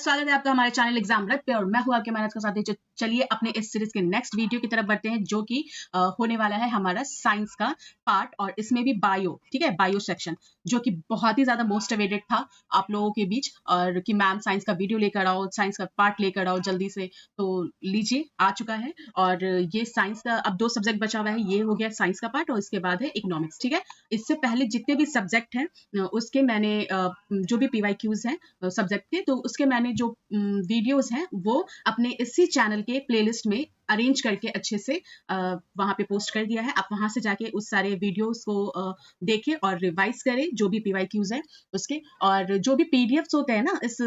स्वागत है आपका हमारे चैनल एग्जाम रट पे और मैं हूं आपके मेहनत का साथी। चलिए अपने इस सीरीज के नेक्स्ट वीडियो की तरफ बढ़ते हैं जो कि होने वाला है हमारा साइंस का पार्ट और इसमें भी बायो, ठीक है, बायो सेक्शन जो कि बहुत ही ज्यादा मोस्ट अवेटेड था आप लोगों के बीच और कि मैम साइंस का वीडियो लेकर आओ, साइंस का पार्ट लेकर आओ जल्दी से। तो लीजिए आ चुका है और ये साइंस का अब 2 सब्जेक्ट बचा हुआ है। ये हो गया साइंस का पार्ट और इसके बाद है इकोनॉमिक्स, ठीक है। इससे पहले जितने भी सब्जेक्ट हैं उसके मैंने जो भी PYQs हैं सब्जेक्ट के, तो उसके मैंने जो वीडियोस हैं वो अपने इसी चैनल के प्लेलिस्ट में अरेंज करके अच्छे से वहां पे पोस्ट कर दिया है। आप वहां से जाके उस सारे वीडियोस को देखें और रिवाइज करें जो भी PYQs है उसके, और जो भी PDFs होते हैं ना इस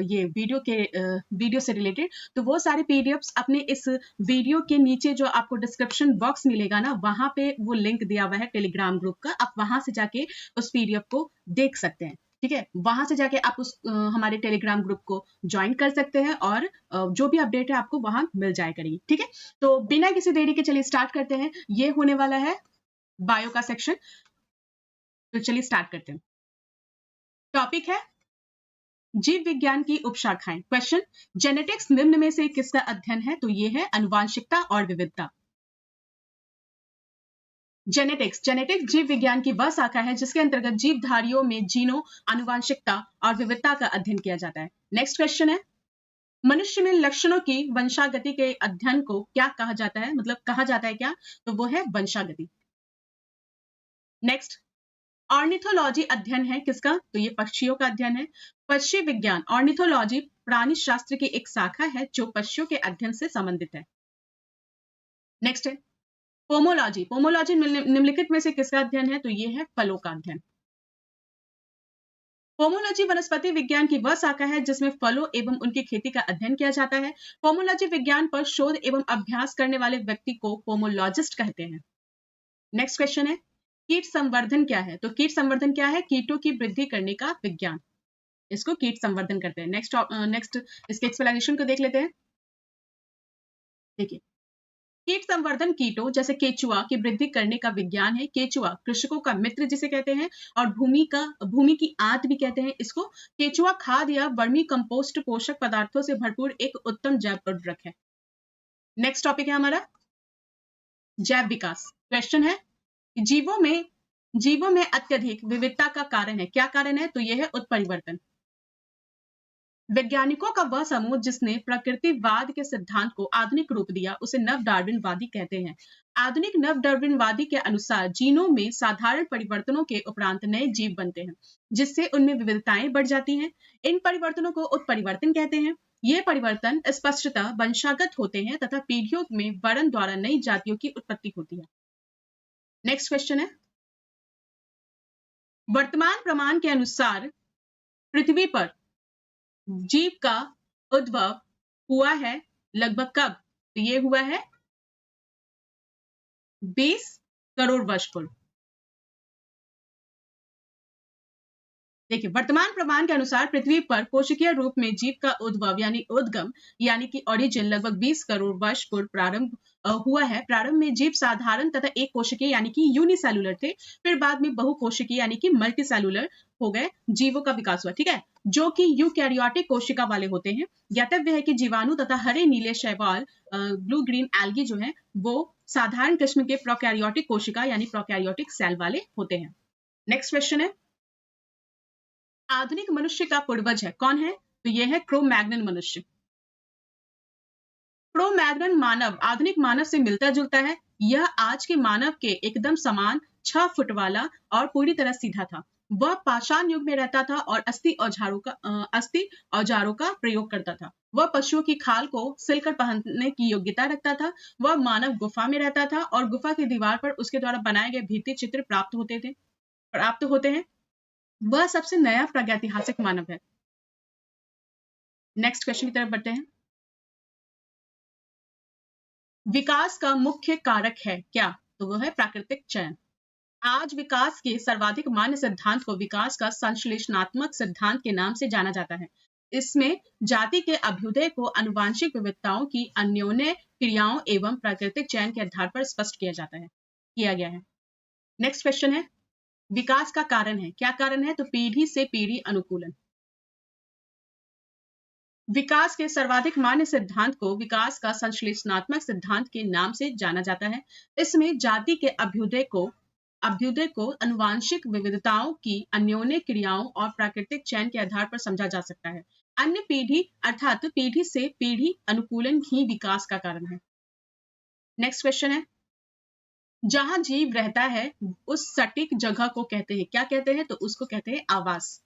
ये वीडियो से रिलेटेड, तो वो सारे PDFs अपने इस वीडियो के नीचे जो आपको डिस्क्रिप्शन बॉक्स मिलेगा ना, वहां पे वो लिंक दिया हुआ है टेलीग्राम ग्रुप का। आप वहां से जाके उस PDF को देख सकते हैं, ठीक है। वहां से जाके आप उस हमारे टेलीग्राम ग्रुप को ज्वाइन कर सकते हैं और जो भी अपडेट है आपको वहां मिल जाया करेगी, ठीक है। तो बिना किसी देरी के चलिए स्टार्ट करते हैं। ये होने वाला है बायो का सेक्शन, तो चलिए स्टार्ट करते हैं। टॉपिक है जीव विज्ञान की उपशाखाएं। क्वेश्चन, जेनेटिक्स निम्न में से किसका अध्ययन है? तो ये है अनुवांशिकता और विविधता। जेनेटिक्स जीव विज्ञान की वह शाखा है जिसके अंतर्गत जीवधारियों में जीनों, आनुवांशिकता और विविधता का अध्ययन किया जाता है। नेक्स्ट क्वेश्चन है, मनुष्य में लक्षणों की वंशागति के अध्ययन को क्या कहा जाता है? मतलब कहा जाता है क्या? तो वो है वंशागति। नेक्स्ट, ऑर्निथोलॉजी अध्ययन है किसका? तो ये पक्षियों का अध्ययन है। पक्षी विज्ञान ऑर्निथोलॉजी प्राणी शास्त्र की एक शाखा है जो पक्षियों के अध्ययन से संबंधित है। नेक्स्ट है पोमोलॉजी निम्नलिखित में से किसका अध्ययन है? तो ये है फलों का अध्ययन। पोमोलॉजी वनस्पति विज्ञान की वह शाखा है जिसमें फलों एवं उनकी खेती का अध्ययन किया जाता है। पोमोलॉजी विज्ञान पर शोध एवं अभ्यास करने वाले व्यक्ति को पोमोलॉजिस्ट कहते हैं। नेक्स्ट क्वेश्चन है, कीट संवर्धन क्या है? तो कीट संवर्धन क्या है? कीटों की वृद्धि करने का विज्ञान, इसको कीट संवर्धन करते हैं। नेक्स्ट इसके एक्सप्लेनेशन को देख लेते हैं। देखिए, कीट संवर्धन कीटों जैसे केचुआ की वृद्धि करने का विज्ञान है। केचुआ कृषकों का मित्र जिसे कहते हैं और भूमि की आंत भी कहते हैं इसको। केचुआ खाद या वर्मी कंपोस्ट पोषक पदार्थों से भरपूर एक उत्तम जैव उर्वरक है। नेक्स्ट टॉपिक है हमारा जैव विकास। क्वेश्चन है, जीवों में अत्यधिक विविधता का कारण है। क्या कारण है? तो यह है उत्परिवर्तन। वैज्ञानिकों का वह समूह जिसने प्रकृतिवाद के सिद्धांत को आधुनिक रूप दिया उसे नव डार्विनवादी कहते हैं। आधुनिक नव डार्विनवादी के अनुसार जीनों में साधारण परिवर्तनों के उपरांत नए जीव बनते हैं जिससे उनमें विविधताएं बढ़ जाती हैं। इन परिवर्तनों को उत्परिवर्तन कहते हैं। ये परिवर्तन स्पष्टतः वंशागत होते हैं तथा पीढ़ियों में वर्ण द्वारा नई जातियों की उत्पत्ति होती है। नेक्स्ट क्वेश्चन है, वर्तमान प्रमाण के अनुसार पृथ्वी पर जीव का उद्भव हुआ है लगभग कब? तो ये हुआ है 20 करोड़ वर्ष पूर्व। देखिए, वर्तमान प्रमाण के अनुसार पृथ्वी पर कोशिकीय रूप में जीव का उद्भव यानी उद्गम यानी कि ओरिजिन लगभग 20 करोड़ वर्ष पूर्व प्रारंभ हुआ है। प्रारंभ में जीव साधारण तथा एक कोशिकीय यानी कि यूनिसेलुलर थे, फिर बाद में बहुकोशिकीय यानी कि मल्टीसेलुलर हो गए। जीवों का विकास हुआ, ठीक है, जो कि यूकैरियोटिक कोशिका वाले होते हैं। ज्ञातव्य है कि जीवाणु तथा हरे नीले शैवाल ब्लू ग्रीन एल्गी जो है वो साधारण किस्म के प्रोकैरियोटिक कोशिका यानी प्रोकैरियोटिक सेल वाले होते हैं। नेक्स्ट क्वेश्चन है, आधुनिक मनुष्य का पूर्वज है कौन है? तो यह है क्रो-मैग्नन मनुष्य। क्रो-मैग्नन मानव आधुनिक मानव से मिलता जुलता है। यह आज के मानव के एकदम समान 6 फुट वाला और पूरी तरह सीधा था। वह पाषाण युग में रहता था और अस्थि औजारों का प्रयोग करता था। वह पशुओं की खाल को सिलकर पहनने की योग्यता रखता था। वह मानव गुफा में रहता था और गुफा की दीवार पर उसके द्वारा बनाए गए भित्ति चित्र प्राप्त होते हैं। वह सबसे नया प्रागैतिहासिक मानव है। नेक्स्ट क्वेश्चन की तरफ बढ़ते हैं, विकास का मुख्य कारक है क्या? तो वह है प्राकृतिक चयन। आज विकास के सर्वाधिक मान्य सिद्धांत को विकास का संश्लेषणात्मक सिद्धांत के नाम से जाना जाता है। इसमें जाति के अभ्युदय को आनुवांशिक विविधताओं की अन्योन्य क्रियाओं एवं प्राकृतिक चयन के आधार पर स्पष्ट किया गया है। नेक्स्ट क्वेश्चन है, विकास का कारण है। क्या कारण है? तो पीढ़ी से पीढ़ी अनुकूलन। विकास के सर्वाधिक मान्य सिद्धांत को विकास का संश्लेषणात्मक सिद्धांत के नाम से जाना जाता है। इसमें जाति के अभ्युदय को आनुवांशिक विविधताओं की अन्योन्य क्रियाओं और प्राकृतिक चयन के आधार पर समझा जा सकता है। अन्य पीढ़ी अर्थात पीढ़ी से पीढ़ी अनुकूलन ही विकास का कारण है। नेक्स्ट क्वेश्चन है, जहां जीव रहता है उस सटीक जगह को कहते हैं, क्या कहते हैं? तो उसको कहते हैं आवास।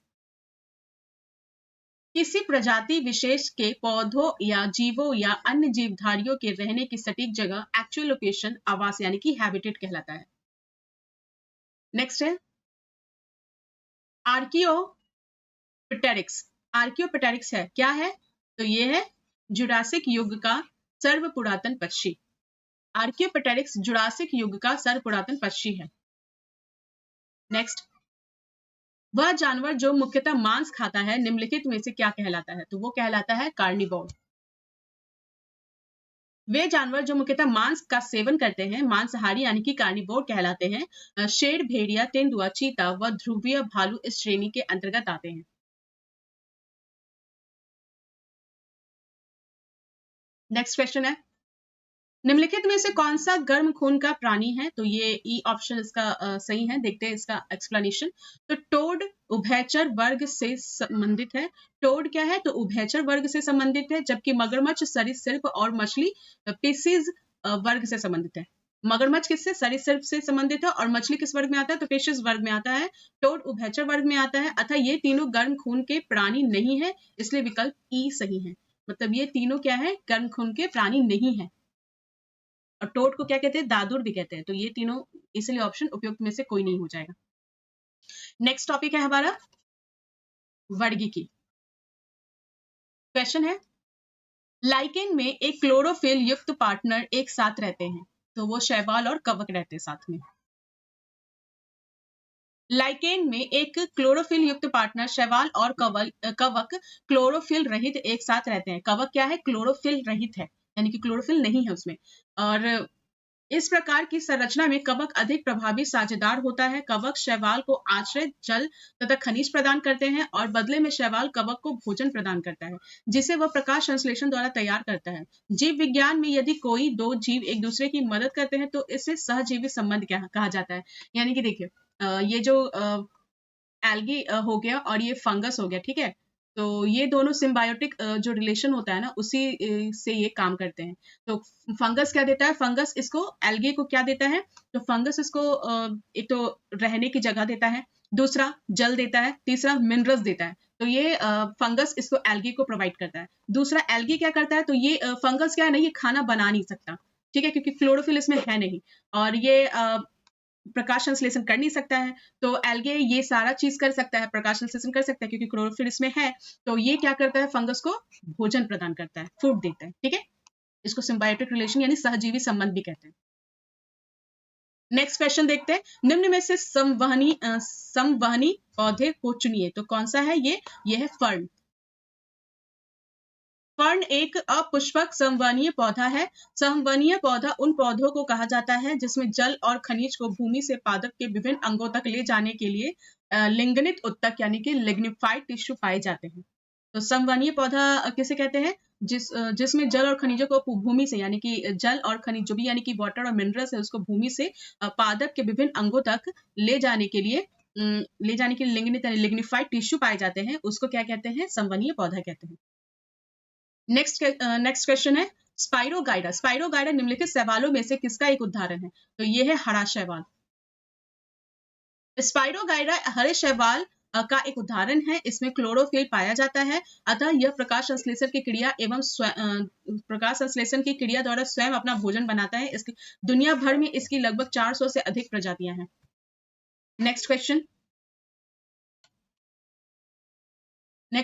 किसी प्रजाति विशेष के पौधों या जीवों या अन्य जीवधारियों के रहने की सटीक जगह एक्चुअल लोकेशन आवास यानी कि हैबिटेट कहलाता है। नेक्स्ट है आर्कियोप्टेरिक्स। आर्कियोप्टेरिक्स है क्या है? तो ये है जुरासिक युग का सर्व पुरातन पक्षी। आर्कियोप्टेरिक्स जुरासिक युग का सर्व पुरातन पक्षी है। नेक्स्ट, वह जानवर जो मुख्यतः मांस खाता है निम्नलिखित में से क्या कहलाता है? तो वो कहलाता है कार्निवोर। वे जानवर जो मुख्यतः मांस का सेवन करते हैं मांसाहारी यानी कि कार्निवोर कहलाते हैं। शेर, भेड़िया, तेंदुआ, चीता व ध्रुवीय भालू इस श्रेणी के अंतर्गत आते हैं। नेक्स्ट क्वेश्चन है, निम्नलिखित में से कौन सा गर्म खून का प्राणी है? तो ये ई ऑप्शन इसका सही है। देखते हैं इसका एक्सप्लेनेशन। तो टोड उभयचर वर्ग से संबंधित है। टोड क्या है? तो उभयचर वर्ग से संबंधित है, जबकि मगरमच्छ सरीसृप और मछली पीसीज वर्ग से संबंधित है। मगरमच्छ किससे? सरीसृप से संबंधित है। और मछली किस वर्ग में आता है? तो फिशेस वर्ग में आता है। टोड उभयचर वर्ग में आता है। अतः ये तीनों गर्म खून के प्राणी नहीं है, इसलिए विकल्प ई सही है। मतलब ये तीनों क्या है? गर्म खून के प्राणी नहीं है। और टोड को क्या कहते हैं? दादुर भी कहते हैं। तो ये तीनों इसलिए ऑप्शन उपयुक्त में से कोई नहीं हो जाएगा। नेक्स्ट टॉपिक है हमारा वर्गीकी। क्वेश्चन है, लाइकेन में एक क्लोरोफिल युक्त पार्टनर एक साथ रहते हैं, तो वो शैवाल और कवक रहते हैं साथ में। लाइकेन में एक क्लोरोफिल युक्त पार्टनर शैवाल और कवक क्लोरोफिल रहित एक साथ रहते हैं। कवक क्या है? क्लोरोफिल रहित है, यानी कि क्लोरोफिल नहीं है उसमें। और इस प्रकार की संरचना में कवक अधिक प्रभावी साझेदार होता है। कवक शैवाल को आश्रय, जल तथा खनिज प्रदान करते हैं और बदले में शैवाल कवक को भोजन प्रदान करता है, जिसे वह प्रकाश संश्लेषण द्वारा तैयार करता है। जीव विज्ञान में यदि कोई दो जीव एक दूसरे की मदद करते हैं तो इसे सहजीवी संबंध कहा जाता है। यानी कि देखिए ये जो एल्गी हो गया और ये फंगस हो गया, ठीक है? तो ये दोनों सिम्बायोटिक जो रिलेशन होता है ना, उसी से ये काम करते हैं। तो फंगस क्या देता है? फंगस इसको एल्गी को क्या देता है? तो फंगस इसको एक तो रहने की जगह देता है, दूसरा जल देता है, तीसरा मिनरल्स देता है। तो ये फंगस इसको एल्गी को प्रोवाइड करता है। दूसरा एल्गी क्या करता है? तो ये फंगस क्या है ना, ये खाना बना नहीं सकता, ठीक है, क्योंकि क्लोरोफिल इसमें है नहीं, और ये प्रकाश संश्लेषण कर नहीं सकता है। तो एल्गे ये सारा चीज कर सकता है, प्रकाश संश्लेषण कर सकता है, क्योंकि क्लोरोफिल इसमें है। तो ये क्या करता है? फंगस को भोजन प्रदान करता है, फूड देता है, ठीक है। इसको सिम्बायोटिक रिलेशन यानी सहजीवी संबंध भी कहते हैं। नेक्स्ट क्वेश्चन देखते हैं, निम्न में से संवहनी पौधे को चुनिए। तो कौन सा है ये है फर्न। फर्न एक अपुष्पक संवहनीय पौधा है। संवहनीय पौधा उन पौधों को कहा जाता है जिसमें जल और खनिज को भूमि से पादप के विभिन्न अंगों तक ले जाने के लिए लिंगनित उत्तक यानी कि लिग्निफाइड टिश्यू पाए जाते हैं। तो संवहनीय पौधा किसे कहते हैं? जिसमें जल और खनिजों को भूमि से, यानी कि जल और खनिज जो भी यानी कि वाटर और मिनरल्स है, उसको भूमि से पादप के विभिन्न अंगों तक ले जाने के लिए लिंगनित यानी लिग्निफाइड टिश्यू पाए जाते हैं, उसको क्या कहते हैं? संवहनीय पौधा कहते हैं। नेक्स्ट क्वेश्चन है, स्पाइरोगाइडा। स्पाइरोगाइडा निम्नलिखित शैवालों में से किसका एक उदाहरण है? तो ये है हरा शैवाल। स्पाइरोगाइडा हरे शैवाल का एक उदाहरण है। इसमें क्लोरोफिल पाया जाता है, अतः यह प्रकाश संश्लेषण की क्रिया एवं प्रकाश संश्लेषण की क्रिया द्वारा स्वयं अपना भोजन बनाता है। इसकी दुनिया भर में इसकी लगभग 400 से अधिक प्रजातियां हैं। नेक्स्ट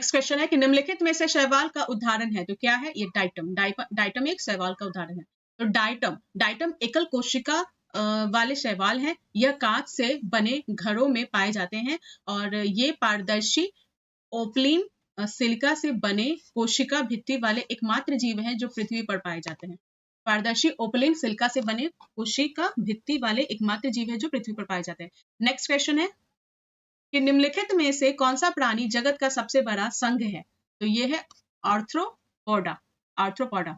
क्वेश्चन है कि निम्नलिखित में से शैवाल का उदाहरण है, तो क्या है? ये डाइटम एक शैवाल का उदाहरण है। तो डाइटम एकल कोशिका वाले शैवाल हैं। यह कांच से बने घरों में पाए जाते हैं और ये पारदर्शी ओपलिन सिलिका से बने कोशिका भित्ति वाले एकमात्र जीव हैं जो पृथ्वी पर पाए जाते हैं। पारदर्शी ओपलिन सिलिका से बने कोशिका भित्ति वाले एकमात्र जीव हैं जो पृथ्वी पर पाए जाते हैं। नेक्स्ट क्वेश्चन है कि निम्नलिखित में से कौन सा प्राणी जगत का सबसे बड़ा संघ है? तो ये है आर्थ्रोपोडा। आर्थ्रोपोडा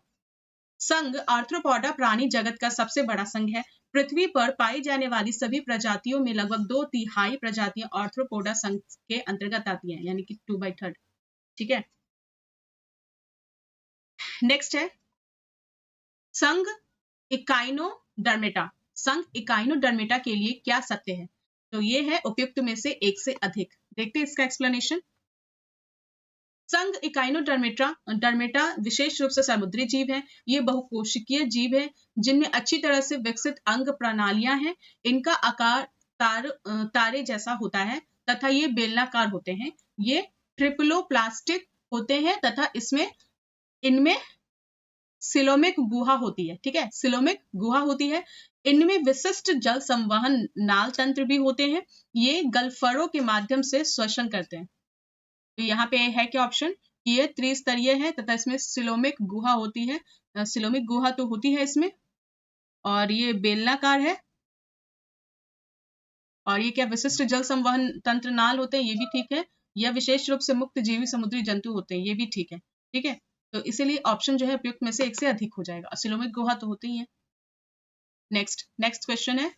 संघ आर्थ्रोपोडा प्राणी जगत का सबसे बड़ा संघ है। पृथ्वी पर पाई जाने वाली सभी प्रजातियों में लगभग 2/3 प्रजातियां आर्थ्रोपोडा संघ के अंतर्गत आती हैं, यानी कि 2/3। ठीक है, नेक्स्ट है संघ इकाइनोडर्मेटा। संघ इकाइनोडर्मेटा के लिए क्या सत्य है? तो ये है उपयुक्त में से एक से अधिक। देखते हैं इसका एक्सप्लेनेशन। संघ इकाइनोडर्मेटा विशेष रूप से समुद्री जीव है। ये बहुकोशिकीय जीव है जिनमें अच्छी तरह से विकसित अंग प्रणालियां हैं। इनका आकार तारे जैसा होता है तथा ये बेलनाकार होते हैं। ये ट्रिप्लोप्लास्टिक होते हैं तथा इनमें सिलोमिक गुहा होती है। ठीक है, सिलोमिक गुहा होती है। इनमें विशिष्ट जल संवहन नाल तंत्र भी होते हैं। ये गलफड़ों के माध्यम से श्वसन करते हैं। तो यहाँ पे है क्या ऑप्शन, ये त्रिस्तरीय है तथा इसमें सिलोमिक गुहा होती है। सिलोमिक गुहा तो होती है इसमें, और ये बेलनाकार है। और ये क्या विशिष्ट जल संवहन तंत्र नाल होते हैं, ये भी ठीक है। यह विशेष रूप से मुक्त जीवी समुद्री जंतु होते हैं, ये भी ठीक है। ठीक है, तो इसीलिए ऑप्शन जो है उपयुक्त में से एक से अधिक हो जाएगा। सिलोमिक गुहा तो होती ही है। नेक्स्ट क्वेश्चन है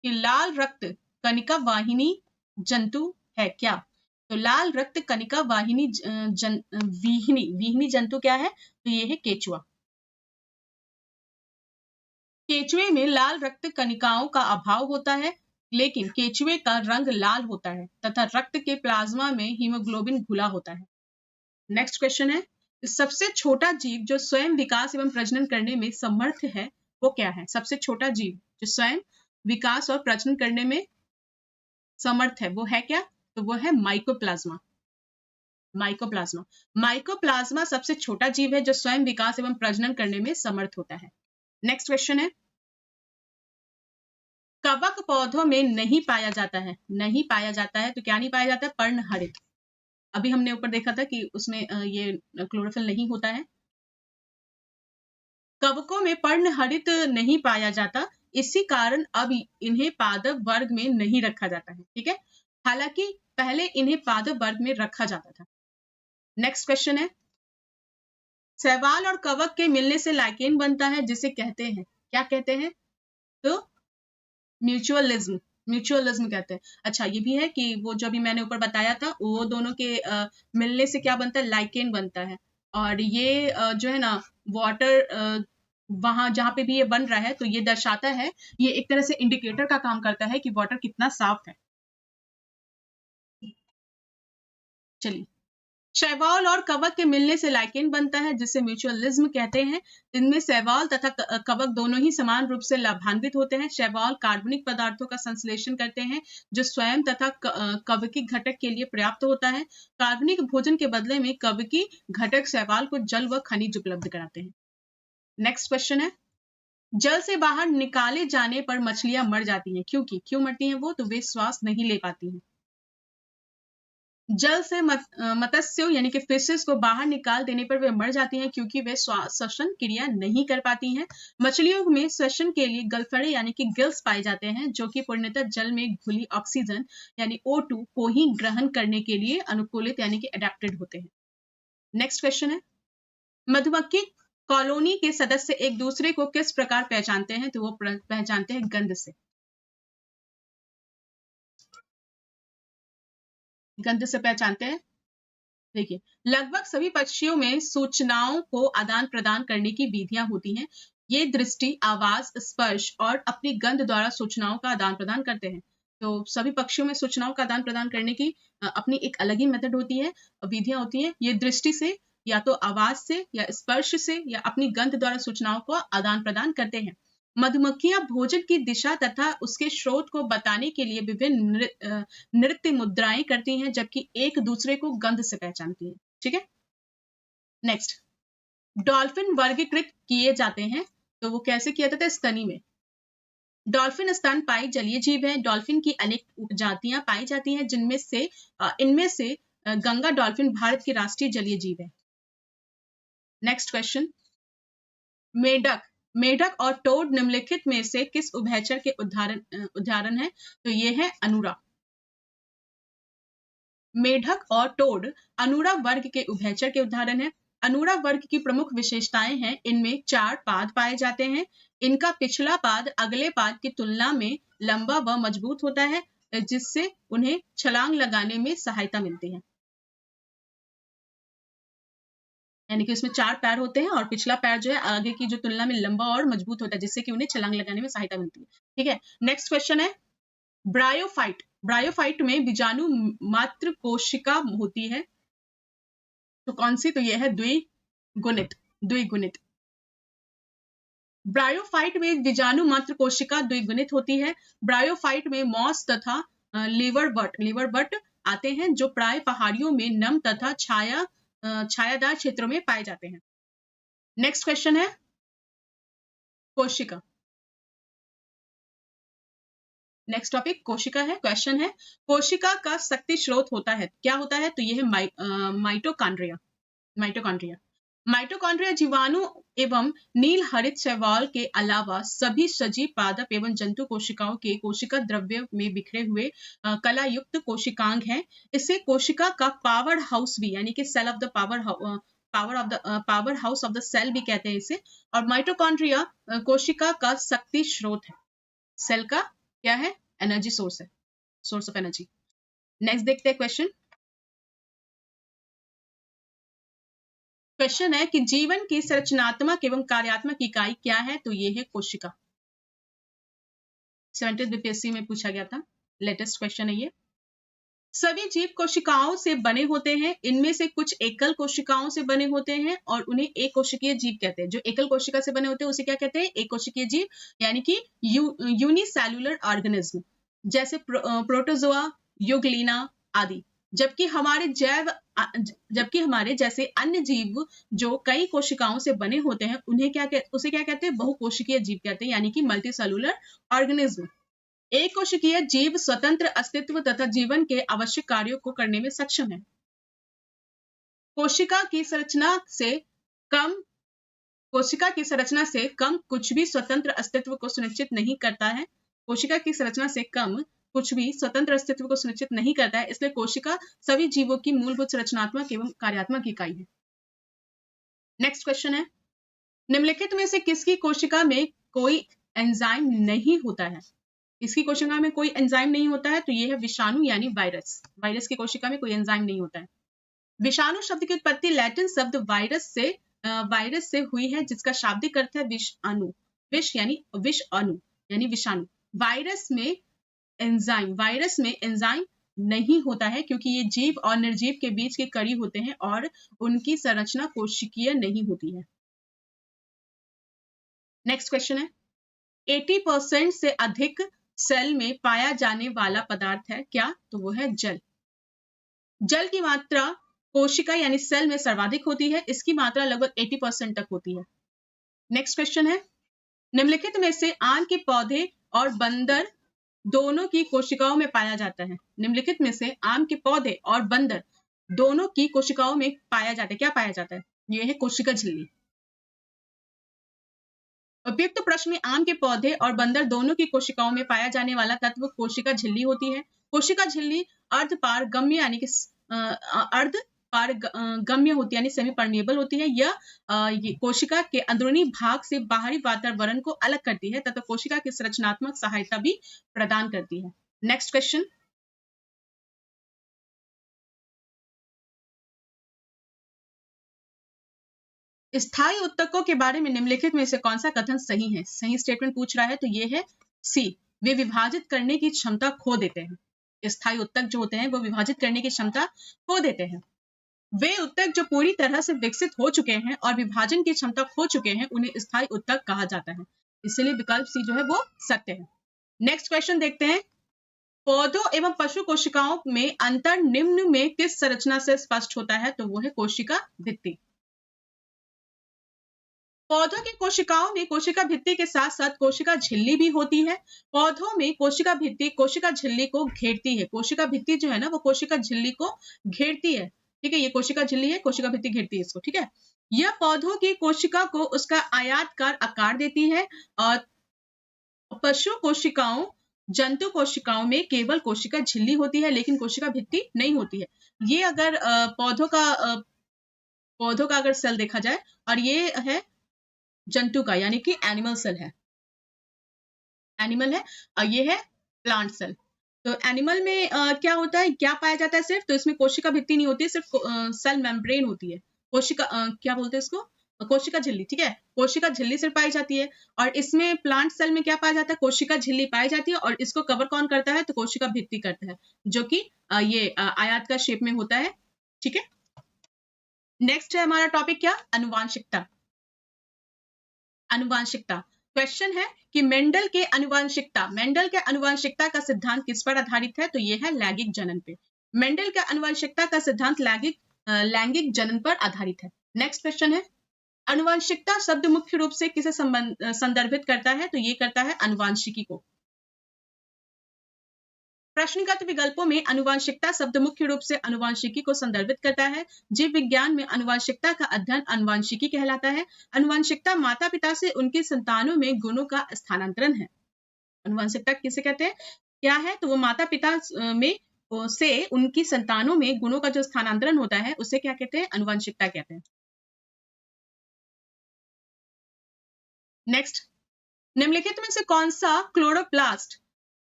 कि लाल रक्त कणिका वाहिनी जंतु है क्या? तो लाल रक्त कणिका वाहिनी विहिनी जंतु क्या है? तो ये है केचुआ। केचुए में लाल रक्त कणिकाओं का अभाव होता है, लेकिन केचुए का रंग लाल होता है तथा रक्त के प्लाज्मा में हीमोग्लोबिन घुला होता है। नेक्स्ट क्वेश्चन है, सबसे छोटा जीव जो स्वयं विकास एवं प्रजनन करने में समर्थ है वो क्या है? सबसे छोटा जीव जो स्वयं विकास और प्रजनन करने में समर्थ है वो है क्या? तो वो है माइकोप्लाज्मा। माइकोप्लाज्मा सबसे छोटा जीव है जो स्वयं विकास एवं प्रजनन करने में समर्थ होता है। नेक्स्ट क्वेश्चन है, कवक पौधों में नहीं पाया जाता है। नहीं पाया जाता है तो क्या नहीं पाया जाता है? पर्णहरित। अभी हमने ऊपर देखा था कि उसमें ये क्लोरोफिल नहीं होता है। कवकों में पर्णहरित नहीं पाया जाता, इसी कारण अब इन्हें पादप वर्ग में नहीं रखा जाता है। ठीक है, हालांकि पहले इन्हें पादप वर्ग में रखा जाता था। नेक्स्ट क्वेश्चन है, शैवाल और कवक के मिलने से लाइकेन बनता है जिसे कहते हैं, क्या कहते हैं? तो म्यूचुअलिज्म कहते हैं। अच्छा, ये भी है कि वो जो अभी मैंने ऊपर बताया था, वो दोनों के मिलने से क्या बनता है? लाइकेन बनता है। और ये जो है ना वाटर, वहां जहां पे भी ये बन रहा है तो ये दर्शाता है, ये एक तरह से इंडिकेटर का काम करता है कि वाटर कितना साफ है। चलिए, शैवाल और कवक के मिलने से लाइकेन बनता है जिसे म्यूचुअलिज्म कहते हैं। इनमें शैवाल तथा कवक दोनों ही समान रूप से लाभान्वित होते हैं। शैवाल कार्बनिक पदार्थों का संश्लेषण करते हैं जो स्वयं तथा कवकी घटक के लिए पर्याप्त होता है। कार्बनिक भोजन के बदले में कवकी घटक शैवाल को जल व खनिज उपलब्ध कराते हैं। नेक्स्ट क्वेश्चन है, जल से बाहर निकाले जाने पर मछलियां मर जाती हैं, क्यों मरती हैं वो? तो वे श्वास नहीं ले पाती हैं। जल से मत्स्यों यानी कि फिशेस को बाहर निकाल देने पर वे मर जाती हैं क्योंकि वे श्वसन क्रिया नहीं कर पाती हैं। मछलियों में श्वसन के लिए गलफड़े यानी कि गिल्स पाए जाते हैं जो कि पूर्णतः जल में घुली ऑक्सीजन यानी O2 को ही ग्रहण करने के लिए अनुकूलित यानी कि अडेप्टेड होते हैं। नेक्स्ट क्वेश्चन है, मधुमक्खी कॉलोनी के सदस्य एक दूसरे को किस प्रकार पहचानते हैं? तो वो पहचानते हैं गंध से। गंध से पहचानते हैं। देखिए, लगभग सभी पक्षियों में सूचनाओं को आदान प्रदान करने की विधियां होती हैं। ये दृष्टि, आवाज, स्पर्श और अपनी गंध द्वारा सूचनाओं का आदान प्रदान करते हैं। तो सभी पक्षियों में सूचनाओं का आदान प्रदान करने की अपनी एक अलग ही मेथड होती है, विधियां होती हैं। ये दृष्टि से या तो आवाज से या स्पर्श से या अपनी गंध द्वारा सूचनाओं को आदान प्रदान करते हैं। मधुमक्खियां भोजन की दिशा तथा उसके स्रोत को बताने के लिए विभिन्न नृत्य मुद्राएं करती हैं जबकि एक दूसरे को गंध से पहचानती हैं। ठीक है, नेक्स्ट, डॉल्फिन वर्गीकृत किए जाते हैं तो वो कैसे किया जाता है? स्तनी में। डॉल्फिन स्तनपायी जलीय जीव है। डॉल्फिन की अनेक उपजातियां पाई जाती हैं इनमें से गंगा डॉल्फिन भारत की राष्ट्रीय जलीय जीव है। नेक्स्ट क्वेश्चन, मेढक और टोड निम्नलिखित में से किस उभयचर के उदाहरण है? तो ये है अनुरा। मेढक और टोड अनुरा वर्ग के उभयचर के उदाहरण है। अनूरा वर्ग की प्रमुख विशेषताएं हैं, इनमें 4 पाद पाए जाते हैं। इनका पिछला पाद अगले पाद की तुलना में लंबा व मजबूत होता है, जिससे उन्हें छलांग लगाने में सहायता मिलती है। यानी कि उसमें 4 पैर होते हैं और पिछला पैर जो है आगे की जो तुलना में लंबा और मजबूत होता है, जिससे कि उन्हें छलांग लगाने में सहायता मिलती है। ठीक है, नेक्स्ट क्वेश्चन है ब्रायोफाइट। ब्रायोफाइट में बीजाणु मात्र कोशिका होती है, तो कौन सी? तो यह है द्विगुणित। द्विगुणित ब्रायोफाइट में बीजाणु मात्र कोशिका द्विगुणित होती है। ब्रायोफाइट में मॉस तथा लीवरबट आते हैं, जो प्राय पहाड़ियों में नम तथा छायादार क्षेत्रों में पाए जाते हैं। नेक्स्ट क्वेश्चन है कोशिका। नेक्स्ट टॉपिक कोशिका है। क्वेश्चन है कोशिका का शक्ति स्रोत होता है, क्या होता है? तो यह है माइटोकॉन्ड्रिया। माइटोकॉन्ड्रिया माइटोकॉन्ड्रिया जीवाणु एवं नील हरित शैवाल के अलावा सभी सजीव पादप एवं जंतु कोशिकाओं के कोशिका द्रव्य में बिखरे हुए कलायुक्त कोशिकांग हैं। इसे कोशिका का पावर हाउस भी, यानी कि cell of the power house of the cell भी कहते हैं इसे। और माइटोकॉन्ड्रिया कोशिका का शक्ति स्रोत है। सेल का क्या है? एनर्जी सोर्स है, सोर्स ऑफ एनर्जी। नेक्स्ट देखते हैं क्वेश्चन। क्वेश्चन है कि जीवन की संरचनात्मक एवं कार्यात्मक इकाई क्या है? तो ये है कोशिका। 70th बीपीएससी में पूछा गया था, लेटेस्ट क्वेश्चन है ये। सभी जीव कोशिकाओं से बने होते हैं। इनमें से कुछ एकल कोशिकाओं से बने होते हैं और उन्हें एक कोशिकीय जीव कहते हैं। जो एकल कोशिका से बने होते हैं उसे क्या कहते हैं? एक कोशिकीय जीव, यानी कि यूनिसेल्युलर ऑर्गेनिज्म, जैसे प्रोटोजोआ, यूग्लिना आदि। जबकि हमारे जैसे अन्य जीव जो कई कोशिकाओं से बने होते हैं उसे क्या कहते हैं? बहुकोशिकीय जीव कहते हैं, यानी कि मल्टीसेलुलर ऑर्गेनिज्म। एक कोशिकीय जीव स्वतंत्र अस्तित्व तथा जीवन के आवश्यक कार्यों को करने में सक्षम है। कोशिका की संरचना से कम कुछ भी स्वतंत्र अस्तित्व को सुनिश्चित नहीं करता है। कोशिका की संरचना से कम कुछ भी स्वतंत्र अस्तित्व को सुनिश्चित नहीं करता है, इसलिए कोशिका सभी जीवों की मूलभूत संरचनात्मक एवं कार्यात्मक इकाई है। नेक्स्ट क्वेश्चन है निम्नलिखित में से किसकी कोशिका में कोई एंजाइम नहीं होता है? इसकी कोशिका में कोई एंजाइम नहीं होता है, तो ये है विषाणु यानी वायरस। वायरस की कोशिका में कोई एंजाइम नहीं होता है। विषाणु शब्द की उत्पत्ति लैटिन शब्द वायरस से हुई है, जिसका शाब्दिक अर्थ है विषाणु। विष यानी विषाणु। वायरस में एंजाइम नहीं होता है, क्योंकि ये जीव और निर्जीव के बीच के कड़ी होते हैं और उनकी संरचना कोशिकीय नहीं होती है। नेक्स्ट क्वेश्चन है 80% से अधिक सेल में पाया जाने वाला पदार्थ है क्या? तो वो है जल। जल की मात्रा कोशिका यानी सेल में सर्वाधिक होती है, इसकी मात्रा लगभग 80% तक होती है। नेक्स्ट क्वेश्चन है निम्नलिखित में से आम के पौधे और बंदर दोनों की कोशिकाओं में पाया जाता है। निम्नलिखित में से आम के पौधे और बंदर दोनों की कोशिकाओं में पाया जाता है, क्या पाया जाता है? यह है कोशिका झिल्ली। उपयुक्त प्रश्न में आम के पौधे और बंदर दोनों की कोशिकाओं में पाया जाने वाला तत्व कोशिका झिल्ली होती है। कोशिका झिल्ली अर्धपारगम्य यानी कि अर्धपारगम्य होती है, यानी सेमी परमिएबल होती है। यह कोशिका के अंदरूनी भाग से बाहरी वातावरण को अलग करती है तथा कोशिका की संरचनात्मक सहायता भी प्रदान करती है। नेक्स्ट क्वेश्चन स्थायी उत्तकों के बारे में निम्नलिखित में से कौन सा कथन सही है? सही स्टेटमेंट पूछ रहा है, तो ये है सी, वे विभाजित करने की क्षमता खो देते हैं। स्थायी उत्तक जो होते हैं वो विभाजित करने की क्षमता खो देते हैं। वे उत्तक जो पूरी तरह से विकसित हो चुके हैं और विभाजन की क्षमता खो चुके हैं उन्हें स्थायी उत्तक कहा जाता है। इसलिए विकल्प सी जो है वो सत्य है। नेक्स्ट क्वेश्चन देखते हैं पौधों एवं पशु कोशिकाओं में अंतर निम्न में किस संरचना से स्पष्ट होता है? तो वो है कोशिका भित्ति। पौधों की कोशिकाओं में कोशिका भित्ति के साथ साथ कोशिका झिल्ली भी होती है। पौधों में कोशिका भित्ति कोशिका झिल्ली को घेरती है। कोशिका भित्ति जो है ना वो कोशिका झिल्ली को घेरती है। ठीक है, ये कोशिका झिल्ली है, कोशिका भित्ति घेरती है इसको। ठीक है, यह पौधों की कोशिका को उसका आयताकार आकार देती है और पशु कोशिकाओं जंतु कोशिकाओं में केवल कोशिका झिल्ली होती है, लेकिन कोशिका भित्ति नहीं होती है। ये अगर पौधों का अगर सेल देखा जाए, और ये है जंतु का, यानी कि एनिमल सेल है, एनिमल है, और ये है प्लांट सेल। तो एनिमल में क्या होता है, क्या पाया जाता है सिर्फ, तो इसमें कोशिका भित्ति नहीं होती है, सिर्फ सेल मेम्ब्रेन होती है। कोशिका क्या बोलते हैं इसको, कोशिका झिल्ली, ठीक है, कोशिका झिल्ली सिर्फ पाई जाती है। और इसमें प्लांट सेल में क्या पाया जाता है, कोशिका झिल्ली पाई जाती है, और इसको कवर कौन करता है, तो कोशिका भित्ति करता है, जो कि ये आयत का शेप में होता है, ठीक है। नेक्स्ट है हमारा टॉपिक क्या, अनुवांशिकता। अनुवांशिकता क्वेश्चन है कि मेंडल के अनुवांशिकता का सिद्धांत किस पर आधारित है, तो ये है लैंगिक जनन पे। मेंडल का अनुवांशिकता का सिद्धांत लैंगिक जनन पर आधारित है। नेक्स्ट क्वेश्चन है, अनुवांशिकता शब्द मुख्य रूप से किसे संदर्भित करता है, तो ये करता है अनुवांशिकी को। प्रश्नगत विकल्पों में अनुवांशिकता शब्द मुख्य रूप से अनुवांशिकी को संदर्भित करता है। जीव विज्ञान में अनुवांशिकता का अध्ययन अनुवांशिकी कहलाता है। अनुवांशिकता माता पिता से उनकी संतानों में गुणों का स्थानांतरण है। अनुवांशिकता किसे कहते हैं, क्या है, तो वो माता पिता में से उनकी संतानों में गुणों का जो स्थानांतरण होता है उसे क्या कहते हैं, अनुवांशिकता कहते हैं। नेक्स्ट, निम्नलिखित में से कौन सा क्लोरोप्लास्ट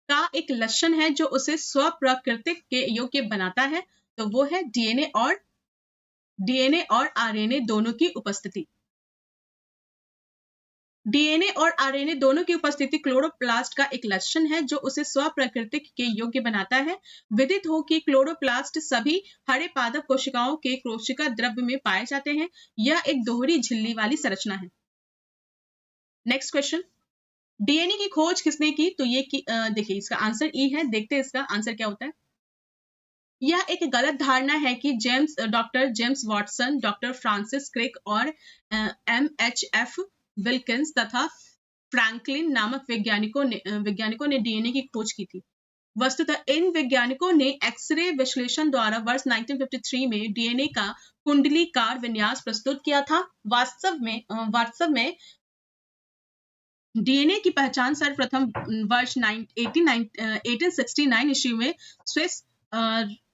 का एक लक्षण है जो उसे स्वप्राकृतिक के योग्य बनाता है, तो वो है डीएनए और आरएनए दोनों की उपस्थिति। डीएनए और आरएनए दोनों की उपस्थिति क्लोरोप्लास्ट का एक लक्षण है जो उसे स्वप्राकृतिक के योग्य बनाता है। विदित हो कि क्लोरोप्लास्ट सभी हरे पादप कोशिकाओं के कोशिका द्रव्य में पाए जाते हैं। यह एक दोहरी झिल्ली वाली संरचना है। नेक्स्ट क्वेश्चन, डीएनए की खोज किसने की, तो ये देखिए इसका आंसर ई है। देखते हैं इसका आंसर क्या होता है। यह एक गलत धारणा है कि doctor James Watson, doctor Francis Crick और एमएचएफ विल्किंस तथा फ्रैंकलिन नामक वैज्ञानिकों ने डीएनए की खोज की थी। वस्तुतः इन वैज्ञानिकों ने एक्सरे विश्लेषण द्वारा वर्ष 1953 में डीएनए का कुंडलीकार विन्यास प्रस्तुत किया था। वास्तव में डीएनए की पहचान सर्वप्रथम वर्ष 1869 ईस्वी में स्विस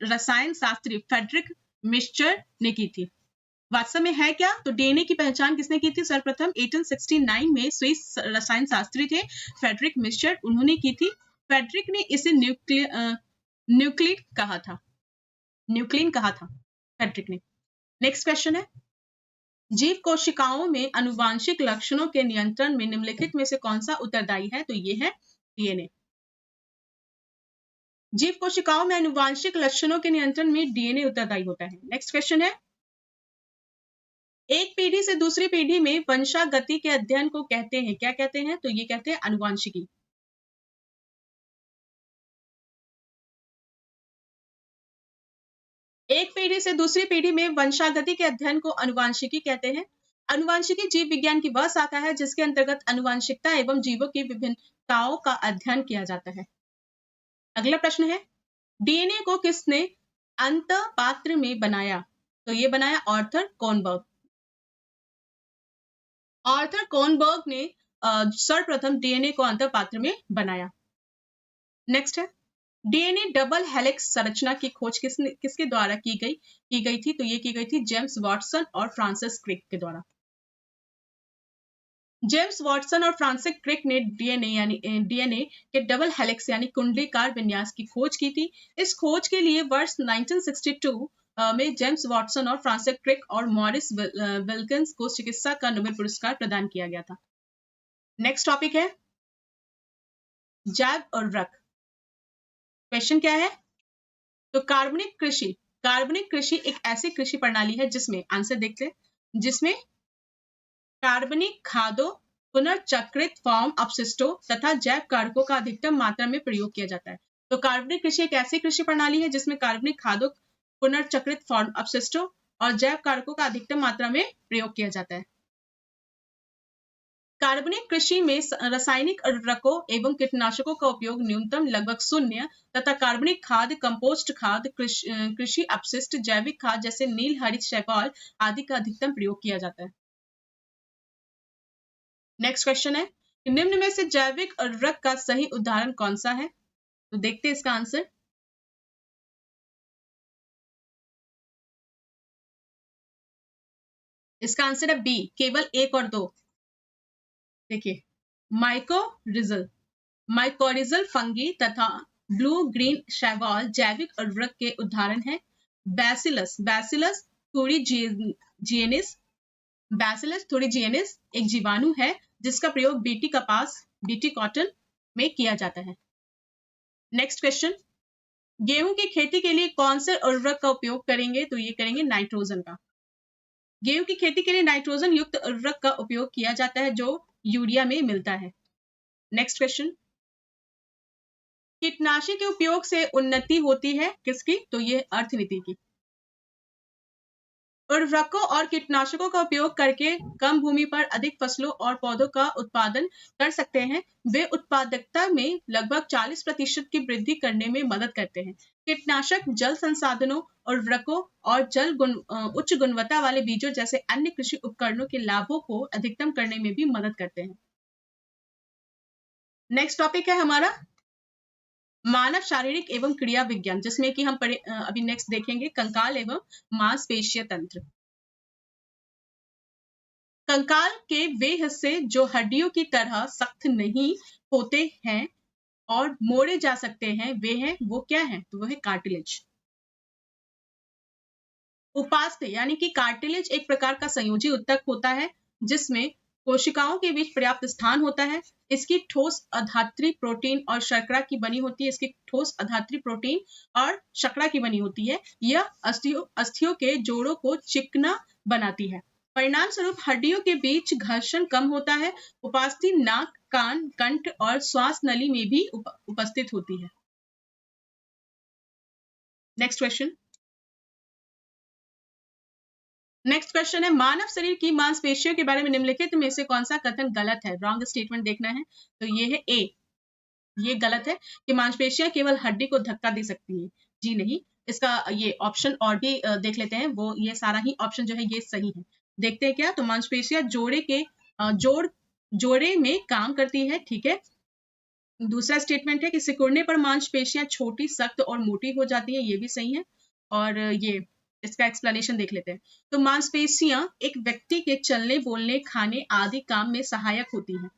रसायन शास्त्री फ्रेडरिक मिश्चर ने की थी। वास्तव में है क्या, तो डीएनए की पहचान किसने की थी, सर्वप्रथम 1869 में स्विस रसायन शास्त्री थे फ्रेडरिक मिश्चर, उन्होंने की थी। फ्रेडरिक ने इसे न्यूक्लिन कहा था फ्रेडरिक ने। नेक्स्ट क्वेश्चन है, जीव कोशिकाओं में अनुवांशिक लक्षणों के नियंत्रण में निम्नलिखित में से कौन सा उत्तरदायी है, तो ये है डीएनए। जीव कोशिकाओं में अनुवांशिक लक्षणों के नियंत्रण में डीएनए उत्तरदायी होता है। नेक्स्ट क्वेश्चन है, एक पीढ़ी से दूसरी पीढ़ी में वंशागति के अध्ययन को कहते हैं, क्या कहते हैं, तो ये कहते हैं अनुवांशिकी। एक पीढ़ी से दूसरी पीढ़ी में वंशागति के अध्ययन को अनुवांशिकी कहते हैं। अनुवांशिकी जीव विज्ञान की वह शाखा है जिसके अंतर्गत अनुवांशिकता एवं जीवों की विभिन्नताओं का अध्ययन किया जाता है। अगला प्रश्न है, डीएनए को किसने अंतःपात्र में बनाया, तो ये बनाया आर्थर कॉनबर्ग। आर्थर कॉनबर्ग ने सर्वप्रथम डीएनए को अंतःपात्र में बनाया। नेक्स्ट है, डीएनए डबल हेलिक्स संरचना की खोज किसके द्वारा की गई थी, तो ये की गई थी जेम्स वाटसन और फ्रांसिस क्रिक के द्वारा। जेम्स वाटसन और फ्रांसिस क्रिक ने डीएनए के डबल हेलिक्स यानी कुंडलीकार विन्यास की खोज की थी। इस खोज के लिए वर्ष 1962 में जेम्स वाटसन और फ्रांसिस क्रिक और मॉरिस विल्किंस को चिकित्सा का नोबेल पुरस्कार प्रदान किया गया था। नेक्स्ट टॉपिक है जैव उर्वरक। क्वेश्चन क्या है, तो कार्बनिक कृषि एक ऐसी कृषि प्रणाली है जिसमें, आंसर देखते हैं, जिसमें कार्बनिक खादों, पुनर्चक्रित फॉर्म अपशिष्टों तथा जैव कारकों का अधिकतम मात्रा में प्रयोग किया जाता है। तो कार्बनिक कृषि एक ऐसी कृषि प्रणाली है जिसमें कार्बनिक खादों, पुनर्चक्रित फॉर्म अपशिष्टों और जैव कारकों का अधिकतम मात्रा में प्रयोग किया जाता है। कार्बनिक कृषि में रासायनिक उर्वरकों एवं कीटनाशकों का उपयोग न्यूनतम लगभग शून्य तथा कार्बनिक खाद, कंपोस्ट खाद, कृषि अपशिष्ट, जैविक खाद जैसे नील हरित शैवाल आदि का अधिकतम प्रयोग किया जाता है। नेक्स्ट क्वेश्चन है, निम्न में से जैविक उर्वरक का सही उदाहरण कौन सा है, तो देखते हैं इसका आंसर। इसका आंसर है बी, केवल 1 और 2। देखिए, माइकोरिजल माइकोरिजल फंगी तथा ब्लू ग्रीन शैवाल जैविक उर्वरक के उदाहरण हैं। बैसिलस बैसिलस थूरिजिएनिस बैसिलस थूरिजिएनिस एक जीवाणु है जिसका प्रयोग बीटी कपास, बीटी कॉटन में किया जाता है। नेक्स्ट क्वेश्चन, गेहूं की खेती के लिए कौन से उर्वरक का उपयोग करेंगे? तो ये करेंगे नाइट्रोजन का। गेहूं की खेती के लिए नाइट्रोजन युक्त उर्वरक का उपयोग किया जाता है जो यूरिया में मिलता है। नेक्स्ट क्वेश्चन, कीटनाशी के उपयोग से उन्नति होती है किसकी? तो ये अर्थनीति की। उर्वरकों और कीटनाशकों का उपयोग करके कम भूमि पर अधिक फसलों और पौधों का उत्पादन कर सकते हैं। वे उत्पादकता में लगभग 40% की वृद्धि करने में मदद करते हैं। कीटनाशक जल संसाधनों, उर्वरकों और उच्च गुणवत्ता वाले बीजों जैसे अन्य कृषि उपकरणों के लाभों को अधिकतम करने में भी मदद करते हैं। नेक्स्ट टॉपिक है हमारा मानव शारीरिक एवं क्रिया विज्ञान, जिसमें कि हम अभी नेक्स्ट देखेंगे कंकाल एवं मांसपेशीय तंत्र। कंकाल के वे हिस्से जो हड्डियों की तरह सख्त नहीं होते हैं और मोड़े जा सकते हैं, वो क्या है? तो वो है कार्टिलेज। उपास्थि यानी कि कार्टिलेज एक प्रकार का संयोजी ऊतक होता है जिसमें कोशिकाओं के बीच पर्याप्त स्थान होता है। इसकी ठोस अधात्री प्रोटीन और शर्करा की बनी होती है। इसकी ठोस अधात्री प्रोटीन और शर्करा की बनी होती है। यह अस्थियों के जोड़ों को चिकना बनाती है। परिणाम स्वरूप हड्डियों के बीच घर्षण कम होता है। उपास्थि नाक, कान, कंठ और श्वास नली में भी उपस्थित होती है। नेक्स्ट क्वेश्चन, नेक्स्ट क्वेश्चन है मानव शरीर की मांसपेशियों के बारे में निम्नलिखित में से कौन सा कथन गलत है? रॉन्ग स्टेटमेंट देखना है। तो ये है ए, ये गलत है कि मांसपेशियां केवल हड्डी को धक्का दे सकती हैं। जी नहीं, इसका ये ऑप्शन और भी देख लेते हैं। वो ये सारा ही ऑप्शन जो है ये सही है। देखते हैं क्या। तो मांसपेशियां जोड़े में काम करती है। ठीक है। दूसरा स्टेटमेंट है कि सिकुड़ने पर मांसपेशियां छोटी, सख्त और मोटी हो जाती है। ये भी सही है। और ये इसका एक्सप्लेनेशन देख लेते हैं। तो मांसपेशियां एक व्यक्ति के चलने, बोलने, खाने आदि काम में सहायक होती हैं।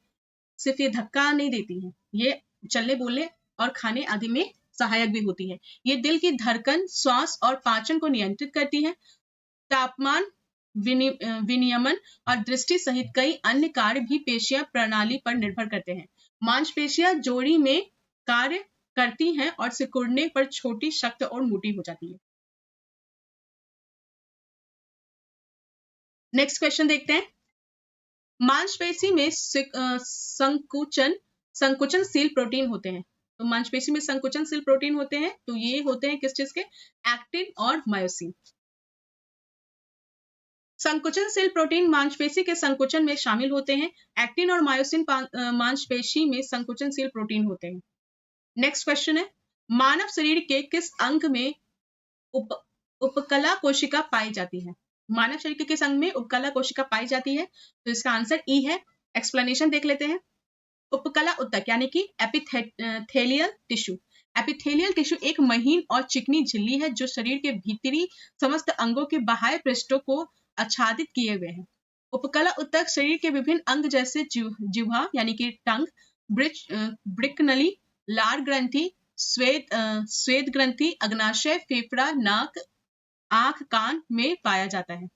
सिर्फ ये धक्का नहीं देती हैं, ये चलने, बोलने और खाने आदि में सहायक भी होती है। ये दिल की धड़कन, श्वास और पाचन को नियंत्रित करती है। तापमान विनियमन और दृष्टि सहित कई अन्य कार्य भी पेशिया प्रणाली पर निर्भर करते हैं। मांसपेशियां जोड़ी में कार्य करती हैं और सिकुड़ने पर छोटी, सख्त और मोटी हो जाती है। नेक्स्ट क्वेश्चन देखते हैं। मांसपेशी में संकुचनशील प्रोटीन होते हैं। तो मांसपेशी में संकुचनशील प्रोटीन होते हैं। तो ये होते हैं किस चीज के? एक्टिन और मायोसिन। संकुचनशील प्रोटीन मांसपेशी के संकुचन में शामिल होते हैं। एक्टिन और मायोसिन मांसपेशी में संकुचनशील प्रोटीन होते हैं। नेक्स्ट क्वेश्चन है मानव शरीर के किस अंग में उपकला कोशिका पाई जाती है? मानव शरीर के किस अंग में उपकला कोशिका पाई जाती है? तो इसका आंसर ई है। एक्सप्लेनेशन देख लेते हैं। उपकला ऊतक यानी कि एपिथेलियल टिश्यू। एपिथेलियल टिश्यू एक महीन और चिकनी झिल्ली है जो शरीर के भीतरी समस्त अंगों के बाह्य पृष्ठों को आच्छादित किए हुए हैं। उपकला ऊतक शरीर के विभिन्न अंग जैसे जिह्वा यानी कि टंग, वृक्क नली, लार ग्रंथि, स्वेद ग्रंथि, अग्नाशय, फेफड़ा, नाक, आंख, कान में पाया जाता है।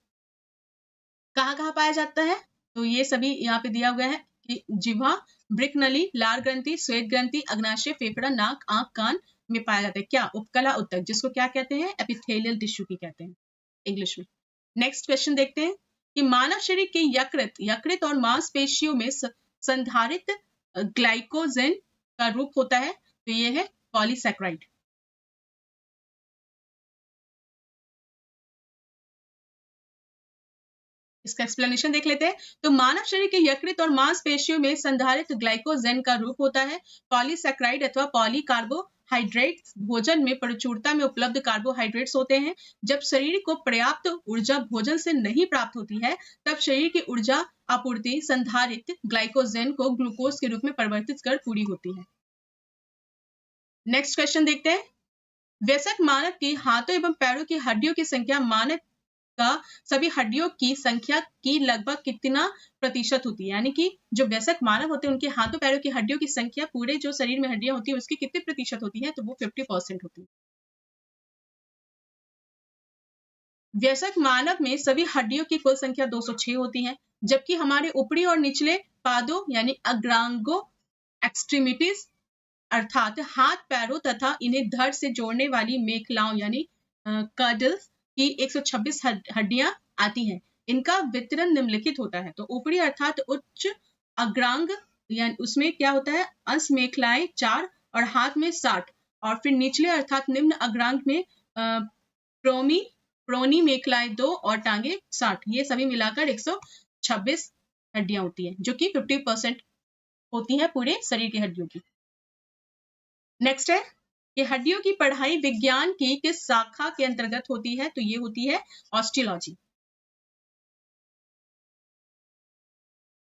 कहाँ पाया जाता है? तो ये सभी यहाँ पे दिया हुआ है कि जिह्वा, वृक्क नली, लार ग्रंथि, श्वेत ग्रंथि, अग्नाशय, फेफड़ा, नाक, आंख, कान में पाया जाता है। क्या? उपकला ऊतक, जिसको क्या कहते हैं? एपिथेलियल टिश्यू की कहते हैं इंग्लिश में। नेक्स्ट क्वेश्चन देखते हैं कि मानव शरीर के यकृत और मांसपेशियों में संधारित ग्लाइकोजेन का रूप होता है। तो ये है पॉलीसैकेराइड। इसका एक्सप्लेनेशन देख लेते हैं। तो मानव शरीर के यकृत और मांसपेशियों में संधारित ग्लाइकोजेन का रूप होता है पॉलीसैकेराइड अथवा पॉलीकार्बोहाइड्रेट। भोजन में प्रचुरता में उपलब्ध कार्बोहाइड्रेट्स होते हैं। जब शरीर को पर्याप्त ऊर्जा भोजन से नहीं प्राप्त होती है, तब शरीर की ऊर्जा आपूर्ति संधारित ग्लाइकोजेन को ग्लूकोज के रूप में परिवर्तित कर पूरी होती है। नेक्स्ट क्वेश्चन देखते हैं। वयस्क मानव की हाथों एवं पैरों की हड्डियों की संख्या मानव का सभी हड्डियों की संख्या की लगभग कितना प्रतिशत होती है, यानी कि जो वयस्क मानव होते हैं उनके हाथों पैरों की हड्डियों की संख्या पूरे जो शरीर में हड्डियां होती है उसकी कितने प्रतिशत होती है, तो वो 50% होती है। वयस्क मानव में सभी हड्डियों की कुल संख्या 206 होती है, जबकि हमारे ऊपरी और निचले पादों यानी अग्रांगों एक्सट्रीमिटीज अर्थात हाथ पैरों तथा इन्हें धड़ से जोड़ने वाली मेखलाओं यानी कर्डल्स की 126 हड्डियां आती हैं। इनका वितरण निम्नलिखित होता है। तो ऊपरी अर्थात उच्च अग्रांग यानी उसमें क्या होता है, अंश मेखलाएं 4 और हाथ में 60, और फिर निचले अर्थात निम्न अग्रांग में प्रोमी प्रोनी मेखलाएं 2 और टांगे 60, ये सभी मिलाकर 126 हड्डियां होती है, जो कि 50% होती है पूरे शरीर की हड्डियों की। नेक्स्ट है कि हड्डियों की पढ़ाई विज्ञान की किस शाखा के अंतर्गत होती है, तो ये होती है ऑस्टियोलॉजी।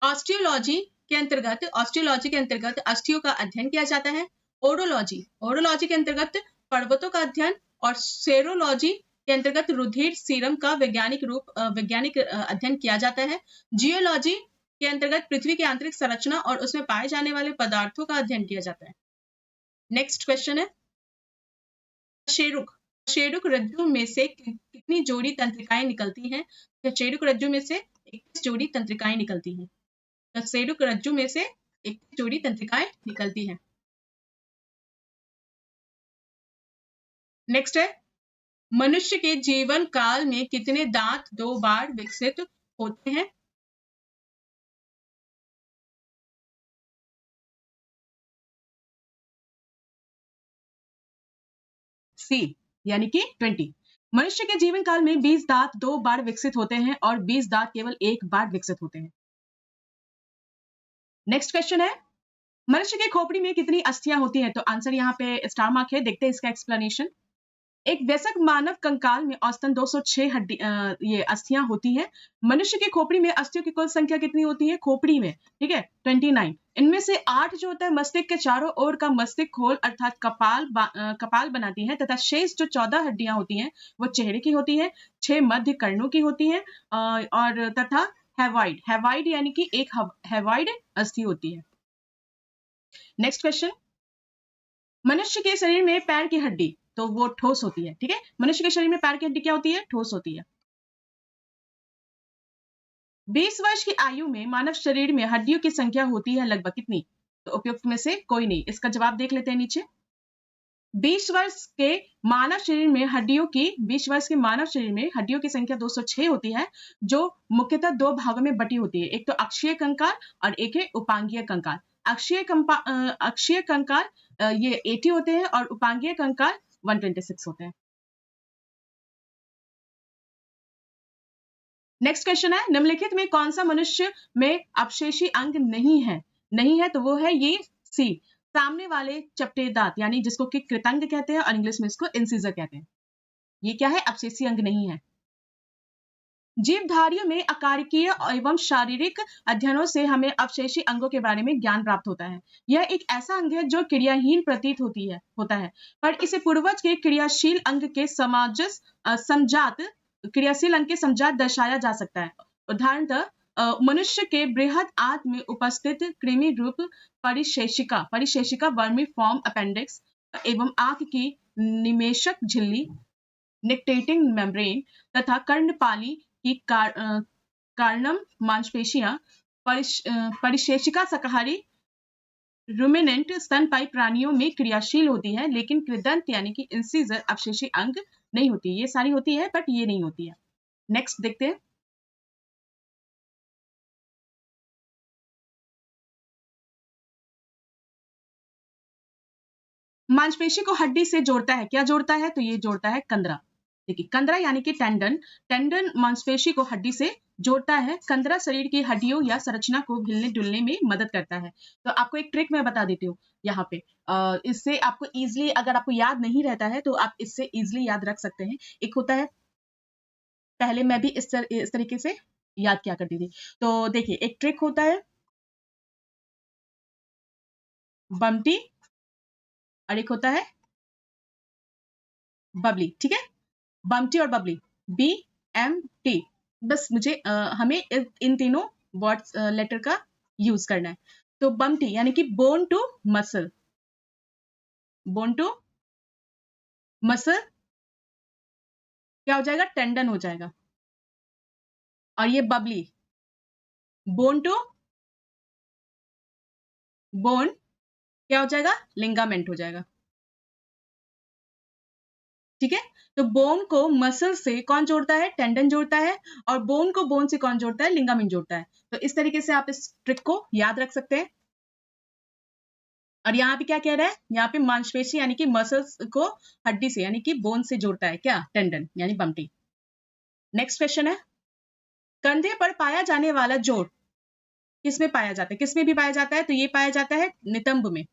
ऑस्टियोलॉजी के अंतर्गत अस्थियों का अध्ययन किया जाता है। ओरोलॉजी के अंतर्गत पर्वतों का अध्ययन, और सेरोलॉजी के अंतर्गत रुधिर सीरम का वैज्ञानिक अध्ययन किया जाता है। जियोलॉजी के अंतर्गत पृथ्वी की आंतरिक संरचना और उसमें पाए जाने वाले पदार्थों का अध्ययन किया जाता है। नेक्स्ट क्वेश्चन है शेरुक रज्जु में से कितनी जोड़ी तंत्रिकाएं निकलती हैं? शेरुक रज्जु में से 21 जोड़ी तंत्रिकाएं निकलती हैं। शेरुक रज्जु में से 21 जोड़ी तंत्रिकाएं निकलती हैं। नेक्स्ट है मनुष्य के जीवन काल में कितने दांत 2 बार विकसित होते हैं? सी यानी कि 20। मनुष्य के जीवन काल में 20 दांत 2 बार विकसित होते हैं और 20 दांत केवल 1 बार विकसित होते हैं। नेक्स्ट क्वेश्चन है मनुष्य के खोपड़ी में कितनी अस्थियां होती हैं? तो आंसर यहाँ पे स्टार मार्क है, देखते हैं इसका एक्सप्लेनेशन। एक वयस्क मानव कंकाल में औसतन 206 ये अस्थियां होती हैं। मनुष्य की खोपड़ी में अस्थियों की कुल संख्या कितनी होती है? खोपड़ी में, ठीक है, 29। इनमें से 8 जो होता है मस्तिष्क के चारों ओर का मस्तिष्क खोल अर्थात कपाल बनाती है, तथा शेष जो 14 हड्डियां होती हैं वो चेहरे की होती है, 6 मध्य कर्णों की होती हैं, और तथा हेवाइड यानी कि एक हेवाइड अस्थि होती है। नेक्स्ट क्वेश्चन, मनुष्य के शरीर में पैर की हड्डी, तो वो ठोस होती है, ठीक है। मनुष्य के शरीर में पैर की हड्डी क्या होती है? ठोस होती है। 20 वर्ष की आयु में मानव शरीर में हड्डियों की संख्या होती है लगभग कितनी? तो उपयुक्त में से कोई नहीं। इसका जवाब देख लेते हैं नीचे। 20 वर्ष के मानव शरीर में हड्डियों की संख्या 206 होती है, जो मुख्यतः 2 भागों में बटी होती है। एक तो अक्षीय कंकाल और एक है उपांगीय कंकाल। अक्षीय कंकाल ये 80 होते हैं और उपांगीय कंकाल 126 होते हैं। नेक्स्ट क्वेश्चन है निम्नलिखित में कौन सा मनुष्य में अपशेषी अंग नहीं है, तो वो है ये सी, सामने वाले चपटे दांत, यानी जिसको कि कृतंग कहते हैं और इंग्लिश में इसको इंसिजर कहते हैं। ये क्या है? अपशेषी अंग नहीं है। जीवधारियों में अकारिकीय एवं शारीरिक अध्ययनों से हमें अपशेषी अंगों के बारे में ज्ञान प्राप्त होता है। यह एक ऐसा अंग है जो क्रियाहीन प्रतीत होता है, पर इसे पूर्वज के क्रियाशील अंग के क्रियाशील अंग के समजात दर्शाया जा सकता है। उदाहरणतः मनुष्य के बृहद आंत में उपस्थित कृमि रूप परिशेषिका वर्मीफॉर्म अपेंडिक्स एवं आंख की निमेशक झिल्ली निक्टेटिंग मेम्ब्रेन तथा कर्णपाली की कार्नम मांसपेशियां परिशेषिका शाकाहारी रूमिनेंट स्तनपायी प्राणियों में क्रियाशील होती है, लेकिन कृदंत यानी कि इंसिजर अपशेषी अंग नहीं होती। ये सारी होती है बट ये नहीं होती है। नेक्स्ट देखते हैं। मांसपेशी को हड्डी से जोड़ता है, क्या जोड़ता है? तो ये जोड़ता है कंदरा। देखिए कंदरा यानी कि टेंडन मांसपेशी को हड्डी से जोड़ता है। कंदरा शरीर की हड्डियों या संरचना को हिलने डुलने में मदद करता है। तो आपको एक ट्रिक मैं बता देती हूँ यहाँ पे, इससे आपको इजिली, अगर आपको याद नहीं रहता है तो आप इससे इजिली याद रख सकते हैं। एक होता है, पहले मैं भी इस तरीके से याद किया करती थी। तो देखिए एक ट्रिक होता है बम्टी और एक होता है बबली, ठीक है। बम्टी और बबली, बी BMT। बस मुझे हमें इन तीनों वर्ड्स लेटर का यूज करना है। तो बमटी यानी कि bone to muscle, bone to muscle क्या हो जाएगा, टेंडन हो जाएगा। और ये बबली, बोन टू बोन क्या हो जाएगा, लिंगामेंट हो जाएगा। ठीक है, तो बोन को मसल से कौन जोड़ता है, टेंडन जोड़ता है, और बोन को बोन से कौन जोड़ता है, लिंगामेंट जोड़ता है। तो इस तरीके से आप इस ट्रिक को याद रख सकते हैं। और यहाँ पे क्या कह रहा है, यहाँ पे मांसपेशी यानी कि मसल्स को हड्डी से यानी कि बोन से जोड़ता है, क्या, टेंडन यानी बमटी। नेक्स्ट क्वेश्चन है, कंधे पर पाया जाने वाला जोड़ किसमें पाया जाता है, किसमें भी पाया जाता है, तो ये पाया जाता है नितंब में।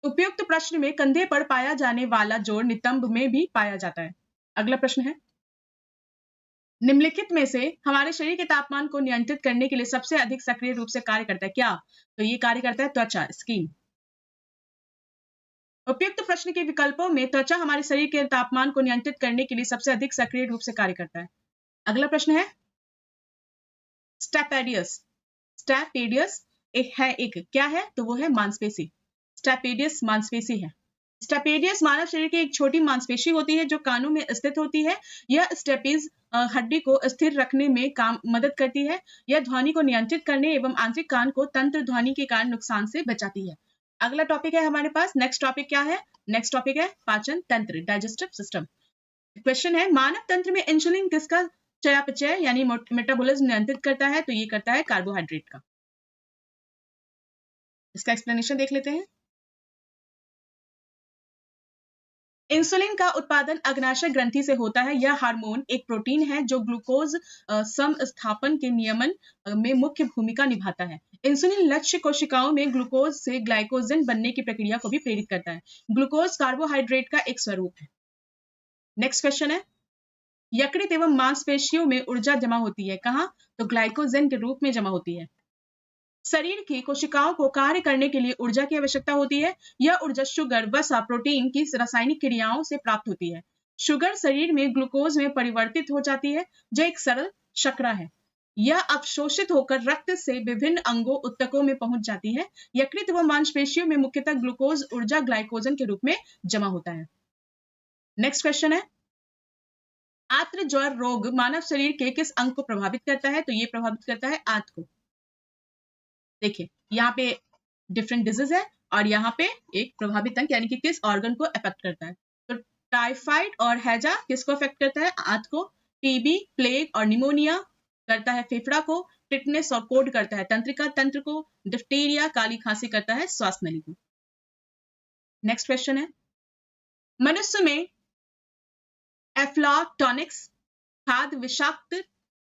उपयुक्त प्रश्न में कंधे पर पाया जाने वाला जोड़ नितंब में भी पाया जाता है। अगला प्रश्न है, निम्नलिखित में से हमारे शरीर के तापमान को नियंत्रित करने के लिए सबसे अधिक सक्रिय रूप से कार्य करता है, क्या, तो ये कार्य करता है त्वचा, स्किन। उपयुक्त प्रश्न के विकल्पों में त्वचा हमारे शरीर के तापमान को नियंत्रित करने के लिए सबसे अधिक सक्रिय रूप से कार्य करता है। अगला प्रश्न है, स्टेपेडियस, स्टेपेडियस एक क्या है, तो वो है मांसपेशी, स्टेपेडियस मांसपेशी है। स्टेपेडियस मानव शरीर की एक छोटी मांसपेशी होती है जो कानों में स्थित होती है। यह स्टेपीज हड्डी को स्थिर रखने में मदद करती है। यह ध्वनि को नियंत्रित करने एवं आंतरिक कान को तंत्र ध्वनि के कारण नुकसान से बचाती है। अगला टॉपिक है हमारे पास, नेक्स्ट टॉपिक क्या है, नेक्स्ट टॉपिक है पाचन तंत्र, डाइजेस्टिव सिस्टम। क्वेश्चन है, मानव तंत्र में इंसुलिन किसका चयापचय यानी मेटाबॉलिज्म नियंत्रित करता है, तो ये करता है कार्बोहाइड्रेट का। इसका एक्सप्लेनेशन देख लेते हैं। इंसुलिन का उत्पादन अग्नाशय ग्रंथि से होता है। यह हार्मोन एक प्रोटीन है जो ग्लूकोज समस्थापन के नियमन में मुख्य भूमिका निभाता है। इंसुलिन लक्ष्य कोशिकाओं में ग्लूकोज से ग्लाइकोजन बनने की प्रक्रिया को भी प्रेरित करता है। ग्लूकोज कार्बोहाइड्रेट का एक स्वरूप है। नेक्स्ट क्वेश्चन है, यकृत एवं मांसपेशियों में ऊर्जा जमा होती है, कहाँ, तो ग्लाइकोजन के रूप में जमा होती है। शरीर की कोशिकाओं को कार्य करने के लिए ऊर्जा की आवश्यकता होती है। यह ऊर्जा शुगर, वसा, प्रोटीन की रासायनिक क्रियाओं से प्राप्त होती है। शुगर शरीर में ग्लूकोज में परिवर्तित हो जाती है जो एक सरल शर्करा है। यह अवशोषित होकर रक्त से विभिन्न अंगों ऊतकों में पहुंच जाती है। यकृत व मांसपेशियों में मुख्यतः ग्लूकोज ऊर्जा ग्लाइकोजन के रूप में जमा होता है। नेक्स्ट क्वेश्चन है, आंत्र ज्वर रोग मानव शरीर के किस अंग को प्रभावित करता है, तो ये प्रभावित करता है आंत को। देखिए यहाँ पे डिफरेंट डिजीज है और यहाँ पे एक प्रभावित अंग यानी कि किस ऑर्गन को अफेक्ट करता है। तो टाइफाइड और हैजा किसको अफेक्ट करता है, आंत को। टीबी, प्लेग और निमोनिया करता है फेफड़ा को। टिटनेस और कोड करता है तंत्रिका तंत्र को। डिप्टीरिया, काली खांसी करता है श्वास नली को। नेक्स्ट क्वेश्चन है, मनुष्य में एफ्लाटॉनिक्स खाद्य विषाक्त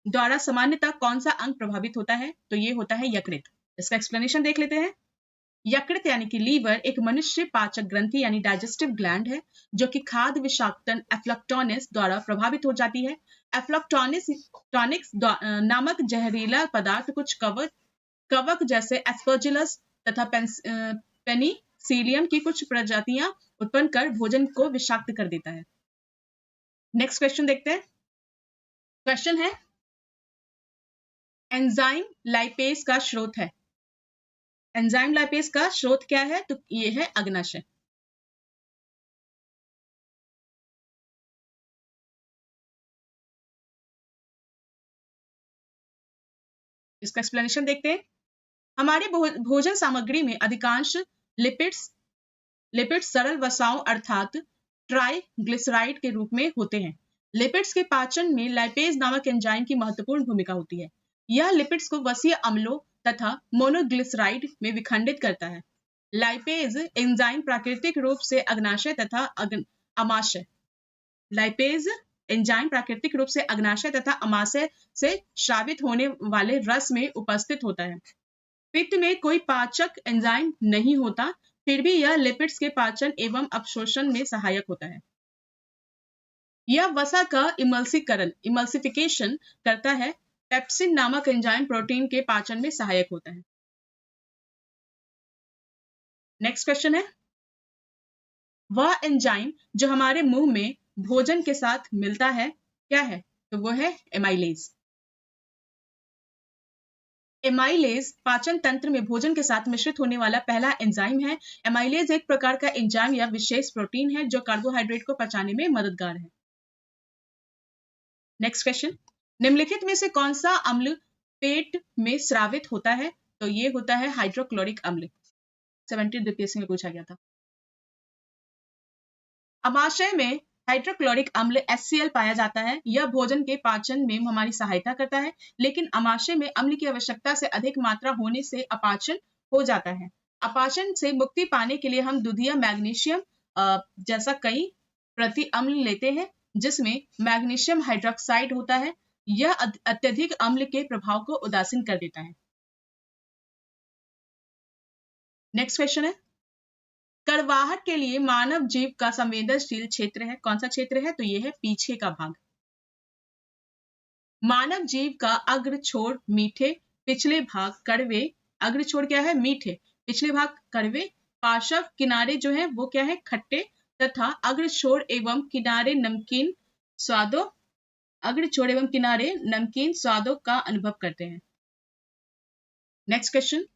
द्वारा सामान्यतः कौन सा अंग प्रभावित होता है, तो ये होता है यकृत। इसका एक्सप्लेनेशन देख लेते हैं। यकृत यानी कि लीवर एक मनुष्य पाचक ग्रंथि यानी डाइजेस्टिव ग्लैंड है जो कि खाद्य विषाक्तन एफ्लैक्टोनिस द्वारा प्रभावित हो जाती है। एफ्लैक्टोनिक्स नामक जहरीला पदार्थ कुछ कवक जैसे एस्परजिलस तथा पेनिसिलियम की कुछ प्रजातियां उत्पन्न कर भोजन को विषाक्त कर देता है। नेक्स्ट क्वेश्चन देखते हैं। क्वेश्चन है, एंजाइम लाइपेज का स्रोत है। एंजाइम लाइपेज का स्रोत क्या है, तो ये है अग्नाशय। इसका एक्सप्लेनेशन देखते हैं। हमारे भोजन सामग्री में अधिकांश लिपिड्स सरल वसाओं अर्थात ट्राइग्लिसराइड के रूप में होते हैं। लिपिड्स के पाचन में लाइपेज नामक एंजाइम की महत्वपूर्ण भूमिका होती है। यह लिपिड्स को वसीय अम्लों तथा मोनोग्लिसराइड में विखंडित करता है। लाइपेज एंजाइम प्राकृतिक रूप से अग्नाशय तथा अमाशय लाइपेज एंजाइम प्राकृतिक रूप से अग्नाशय तथा अमाशय से स्रावित होने वाले रस में उपस्थित होता है। पित्त में कोई पाचक एंजाइम नहीं होता, फिर भी यह लिपिड्स के पाचन एवं अवशोषण में सहायक होता है। यह वसा का इमल्सिफिकेशन करता है। पेप्सिन नामक एंजाइम प्रोटीन के पाचन में सहायक होता है। नेक्स्ट क्वेश्चन है, वह एंजाइम जो हमारे मुंह में भोजन के साथ मिलता है क्या है? तो वो है एमाइलेज। एमाइलेज पाचन तंत्र में भोजन के साथ मिश्रित होने वाला पहला एंजाइम है। एमाइलेज एक प्रकार का एंजाइम या विशेष प्रोटीन है जो कार्बोहाइड्रेट को पचाने में मददगार है। नेक्स्ट क्वेश्चन, निम्नलिखित में से कौन सा अम्ल पेट में स्रावित होता है? तो ये होता है हाइड्रोक्लोरिक अम्ल। 70 बीपीएससी में पूछा गया था। अमाशय में हाइड्रोक्लोरिक अम्ल HCl पाया जाता है। यह भोजन के पाचन में हमारी सहायता करता है, लेकिन अमाशय में अम्ल की आवश्यकता से अधिक मात्रा होने से अपाचन हो जाता है। अपाचन से मुक्ति पाने के लिए हम दूधिया मैग्नीशियम जैसा कई प्रति अम्ल लेते हैं, जिसमें मैग्नीशियम हाइड्रोक्साइड होता है। यह अत्यधिक अम्ल के प्रभाव को उदासीन कर देता है। नेक्स्ट क्वेश्चन है, कड़वाहट के लिए मानव जीव का संवेदनशील क्षेत्र है। कौन सा क्षेत्र है? तो यह है पीछे का भाग। मानव जीव का अग्र छोर मीठे, पिछले भाग कड़वे। अग्र छोर क्या है? मीठे। पिछले भाग कड़वे। पार्श्व किनारे जो है वो क्या है? खट्टे। तथा अग्र छोर एवं किनारे नमकीन स्वादों अग्र छोर एवं किनारे नमकीन स्वादों का अनुभव करते हैं। नेक्स्ट क्वेश्चन,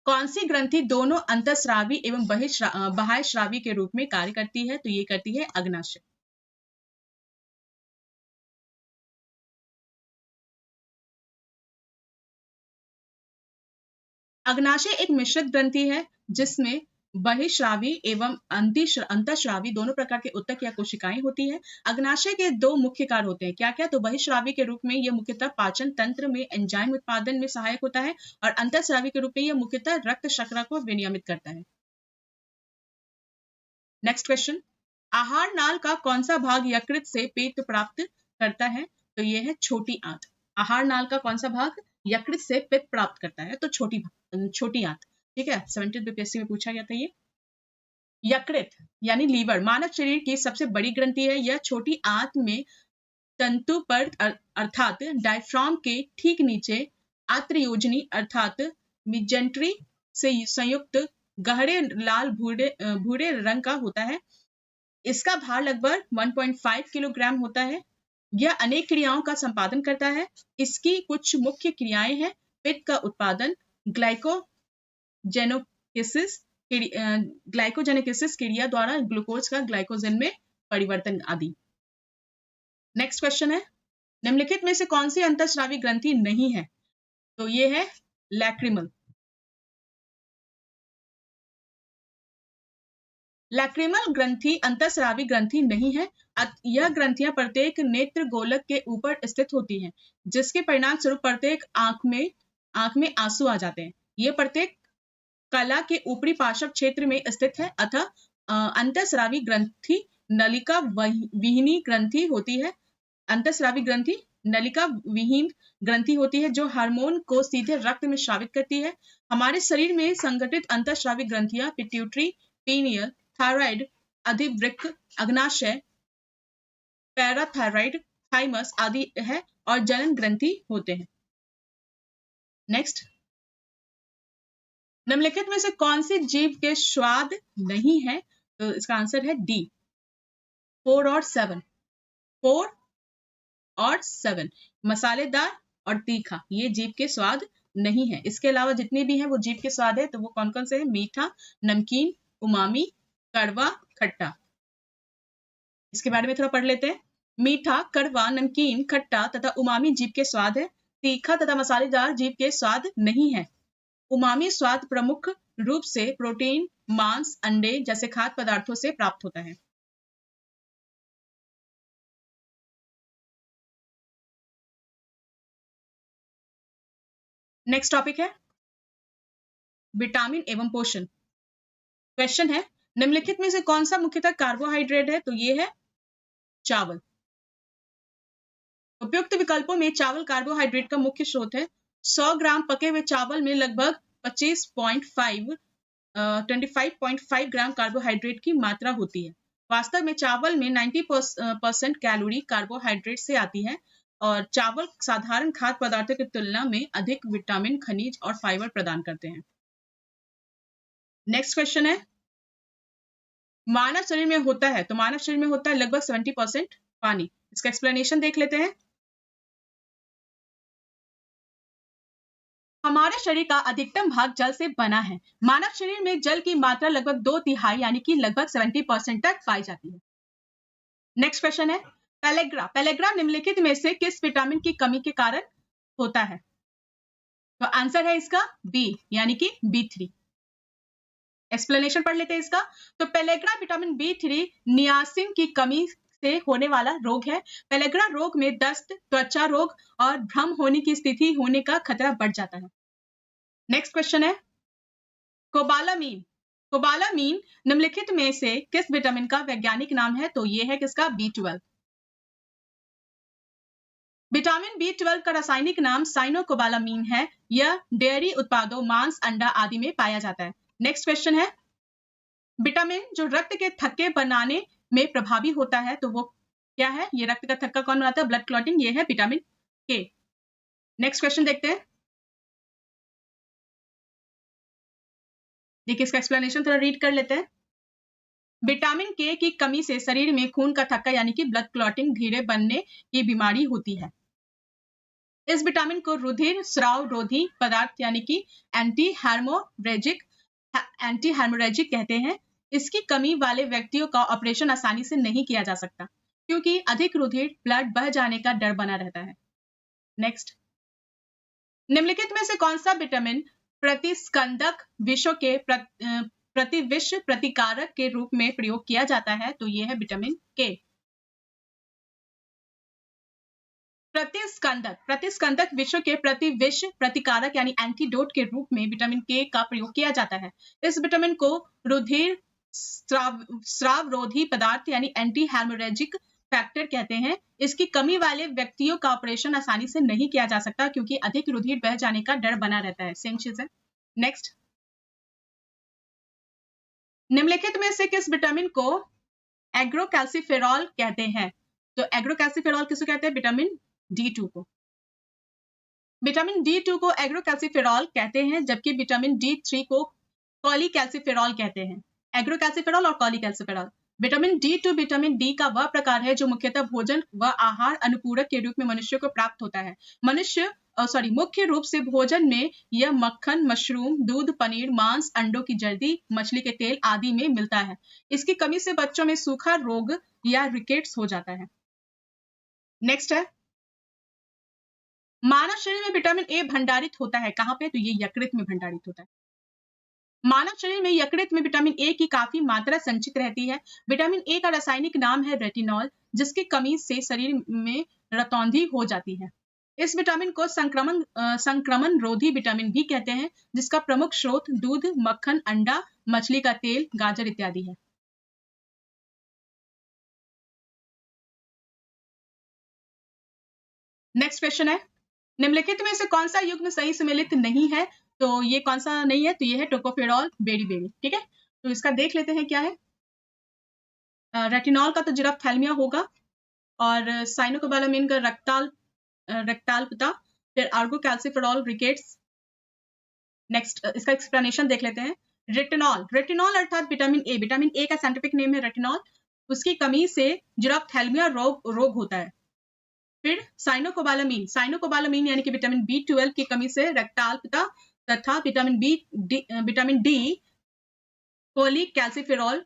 कौन सी ग्रंथि दोनों अंतःस्रावी एवं बाह्यस्रावी के रूप में कार्य करती है? तो ये करती है अग्नाशय। अग्नाशय एक मिश्रित ग्रंथि है जिसमें बहिश्रावी एवं अंतःस्रावी दोनों प्रकार के उत्तक या कोशिकाएं होती है। अग्नाशय के दो मुख्य कार्य होते हैं। क्या क्या? तो बहिश्रावी के रूप में यह मुख्यतः पाचन तंत्र में एंजाइम उत्पादन में सहायक होता है, और अंतःस्रावी के रूप में यह मुख्यतः रक्त शर्करा को विनियमित करता है। नेक्स्ट क्वेश्चन, आहार नाल का कौन सा भाग यकृत से पेट प्राप्त करता है? तो यह है छोटी आंत। आहार नाल का कौन सा भाग यकृत से पित्त प्राप्त करता है? तो छोटी आंत। ठीक है, 70 बीपीएससी में पूछा गया था ये। यकृत यानी लीवर मानव शरीर की सबसे बड़ी ग्रंथि है। यह छोटी आंत में तंतु पर अर्थात डायफ्राम के ठीक नीचे आत्रयोजनी अर्थात मिजेंट्री से संयुक्त गहरे लाल भूरे रंग का होता है। इसका भार लगभग 1.5 किलोग्राम होता है। यह अनेक क्रियाओं का संपादन करता है। इसकी कुछ मुख्य क्रियाएं हैं: पित्त का उत्पादन, ग्लाइकोजेनेसिस क्रिया द्वारा ग्लूकोज का ग्लाइकोजन में परिवर्तन आदि। नेक्स्ट क्वेश्चन है, निम्नलिखित में से कौन सी अंतःस्रावी ग्रंथि नहीं है? तो ये है लैक्रिमल। लैक्रिमल ग्रंथि अंतःस्रावी ग्रंथि नहीं है। यह ग्रंथियां प्रत्येक नेत्र गोलक के ऊपर स्थित होती हैं, जिसके परिणाम स्वरूप प्रत्येक आंख में आंसू आ जाते हैं। ये प्रत्येक कला के ऊपरी पार्श्व क्षेत्र में स्थित है। अतः अंतःस्रावी ग्रंथि नलिका विहीनी ग्रंथि होती है। अंतःस्रावी ग्रंथि नलिका विहीन ग्रंथि होती है जो हार्मोन को सीधे रक्त में स्रावित करती है। हमारे शरीर में संगठित अंतःस्रावी ग्रंथियां पिट्यूटरी, पीनियल, थायराइड, अधिवृक्क, अग्नाशय, पैराथायराइड, थाइमस आदि है और जनन ग्रंथि होते हैं। नेक्स्ट, निम्नलिखित में से कौन सी जीव के स्वाद नहीं है? तो इसका आंसर है डी, 4 और 7। 4 और 7 मसालेदार और तीखा, ये जीभ के स्वाद नहीं है। इसके अलावा जितने भी हैं वो जीभ के स्वाद है। तो वो कौन कौन से हैं? मीठा, नमकीन, उमामी, कड़वा, खट्टा। इसके बारे में थोड़ा पढ़ लेते हैं। मीठा, कड़वा, नमकीन, खट्टा तथा उमामी जीभ के स्वाद है। तीखा तथा मसालेदार जीभ के स्वाद नहीं है। उमामी स्वाद प्रमुख रूप से प्रोटीन, मांस, अंडे जैसे खाद्य पदार्थों से प्राप्त होता है। नेक्स्ट टॉपिक है विटामिन एवं पोषण। क्वेश्चन है, निम्नलिखित में से कौन सा मुख्यतः कार्बोहाइड्रेट है? तो ये है चावल। उपयुक्त विकल्पों में चावल कार्बोहाइड्रेट का मुख्य स्रोत है। 100 ग्राम पके हुए चावल में लगभग 25.5 ग्राम कार्बोहाइड्रेट की मात्रा होती है। वास्तव में चावल में 90% कैलोरी कार्बोहाइड्रेट से आती है, और चावल साधारण खाद्य पदार्थों की तुलना में अधिक विटामिन, खनिज और फाइबर प्रदान करते हैं। नेक्स्ट क्वेश्चन है, मानव शरीर में होता है, तो मानव शरीर में होता है लगभग 70% पानी। इसका एक्सप्लेनेशन देख लेते हैं। हमारे शरीर का अधिकतम भाग जल से बना है। मानव शरीर में जल की मात्रा लगभग 2/3 यानी कि लगभग 70% तक पाई जाती है। नेक्स्ट क्वेश्चन है पेलेग्रा। पेलेग्रा निम्नलिखित में से किस विटामिन की कमी के कारण होता है? तो आंसर है इसका बी यानी कि B3। एक्सप्लेनेशन पढ़ लेते हैं इसका। तो पेलेग्रा विटामिन B3 नियासिन की कमी से होने वाला रोग है। पेलेग्रा रोग में दस्त, त्वचा रोग और भ्रम होने की स्थिति होने का खतरा बढ़ जाता है। नेक्स्ट क्वेश्चन है कोबालामीन। कोबालामीन निम्नलिखित में से किस विटामिन का वैज्ञानिक नाम है? तो ये है किसका? B12। विटामिन B12 का रासायनिक नाम साइनोकोबालामीन है। यह डेयरी उत्पादों, मांस, अंडा आदि में पाया जाता है। नेक्स्ट क्वेश्चन है विटामिन जो रक्त के थक्के बनाने में प्रभावी होता है, तो वो क्या है? ये रक्त का थक्का कौन बनाता है? Blood clotting. ये है विटामिन के। नेक्स्ट क्वेश्चन देखते हैं। देखिए इसका एक्सप्लेनेशन थोड़ा रीड कर लेते हैं। विटामिन के की कमी से शरीर में खून का थक्का यानी कि ब्लड क्लॉटिंग धीरे बनने की बीमारी होती है। इस विटामिन को रुधिर स्राव रोधी पदार्थ यानी कि एंटी हार्मोरेजिक कहते हैं। इसकी कमी वाले व्यक्तियों का ऑपरेशन आसानी से नहीं किया जा सकता क्योंकि अधिक रुधिर ब्लड बह जाने का डर बना रहता है। नेक्स्ट, निम्नलिखित में से कौन सा विटामिन प्रतिस्कंदक विषों के प्रतिविष प्रतिकारक के रूप में प्रयोग किया जाता है? तो यह है विटामिन के। प्रतिस्कंदक विषयों के प्रतिविष प्रतिकारक यानी एंटीडोट के रूप में विटामिन के का प्रयोग किया जाता है। इस विटामिन को रुधिर स्राव रोधी पदार्थ यानी एंटी हार्मोरेजिक फैक्टर कहते हैं। इसकी कमी वाले व्यक्तियों का ऑपरेशन आसानी से नहीं किया जा सकता क्योंकि अधिक रुधिर बह जाने का डर बना रहता है। सेम चीज है। नेक्स्ट, निम्नलिखित में से किस विटामिन को एग्रोकैल्सिफेरॉल कहते हैं? तो एग्रोकैल्सिफेरॉल किसको कहते हैं? विटामिन D2 को। विटामिन D2 को एग्रोकैल्सिफेरॉल कहते हैं जबकि विटामिन D3 को कॉलीकैल्सिफेरॉल कहते हैं। एग्रोकैल्सिफेरॉल और कॉलीकैल्सिफेरॉल। विटामिन D2 विटामिन डी का वह प्रकार है जो मुख्यतः भोजन व आहार अनुपूरक के रूप में मनुष्य को प्राप्त होता है। मुख्य रूप से भोजन में यह मक्खन, मशरूम, दूध, पनीर, मांस, अंडों की जर्दी, मछली के तेल आदि में मिलता है। इसकी कमी से बच्चों में सूखा रोग या रिकेट्स हो जाता है। नेक्स्ट है मानव शरीर में विटामिन ए भंडारित होता है कहां पे? तो ये यकृत में भंडारित होता है। मानव शरीर में यकृत में विटामिन ए की काफी मात्रा संचित रहती है। विटामिन ए का रासायनिक नाम है रेटिनॉल, जिसकी कमी से शरीर में रतौंधी हो जाती है। इस विटामिन को संक्रमण रोधी विटामिन भी कहते हैं, जिसका प्रमुख स्रोत दूध, मक्खन, अंडा, मछली का तेल, गाजर इत्यादि है। नेक्स्ट क्वेश्चन है निम्नलिखित में से कौन सा युग्म सही सम्मिलित नहीं है? तो ये कौन सा नहीं है? तो ये है टोकोफेरॉल बेरी। ठीक है, तो इसका देख लेते हैं क्या है। रेटिनॉल का तो जिराफ्थैल्मिया होगा और साइनोकोबालामिन का रेक्टाल्पता, फिर आर्गोकैल्सिफेरॉल रिकेट्स। नेक्स्ट इसका एक्सप्लेनेशन देख लेते हैं। रेटिनॉल अर्थात विटामिन ए का साइंटिफिक नेम है रेटिनॉल। उसकी कमी से जिराफ्थैल्मिया रोग होता है। फिर साइनोकोबालामिन यानी कि विटामिन B12 की कमी से रेक्टाल्पता तथा विटामिन डी कोलीकैल्सिफेरॉल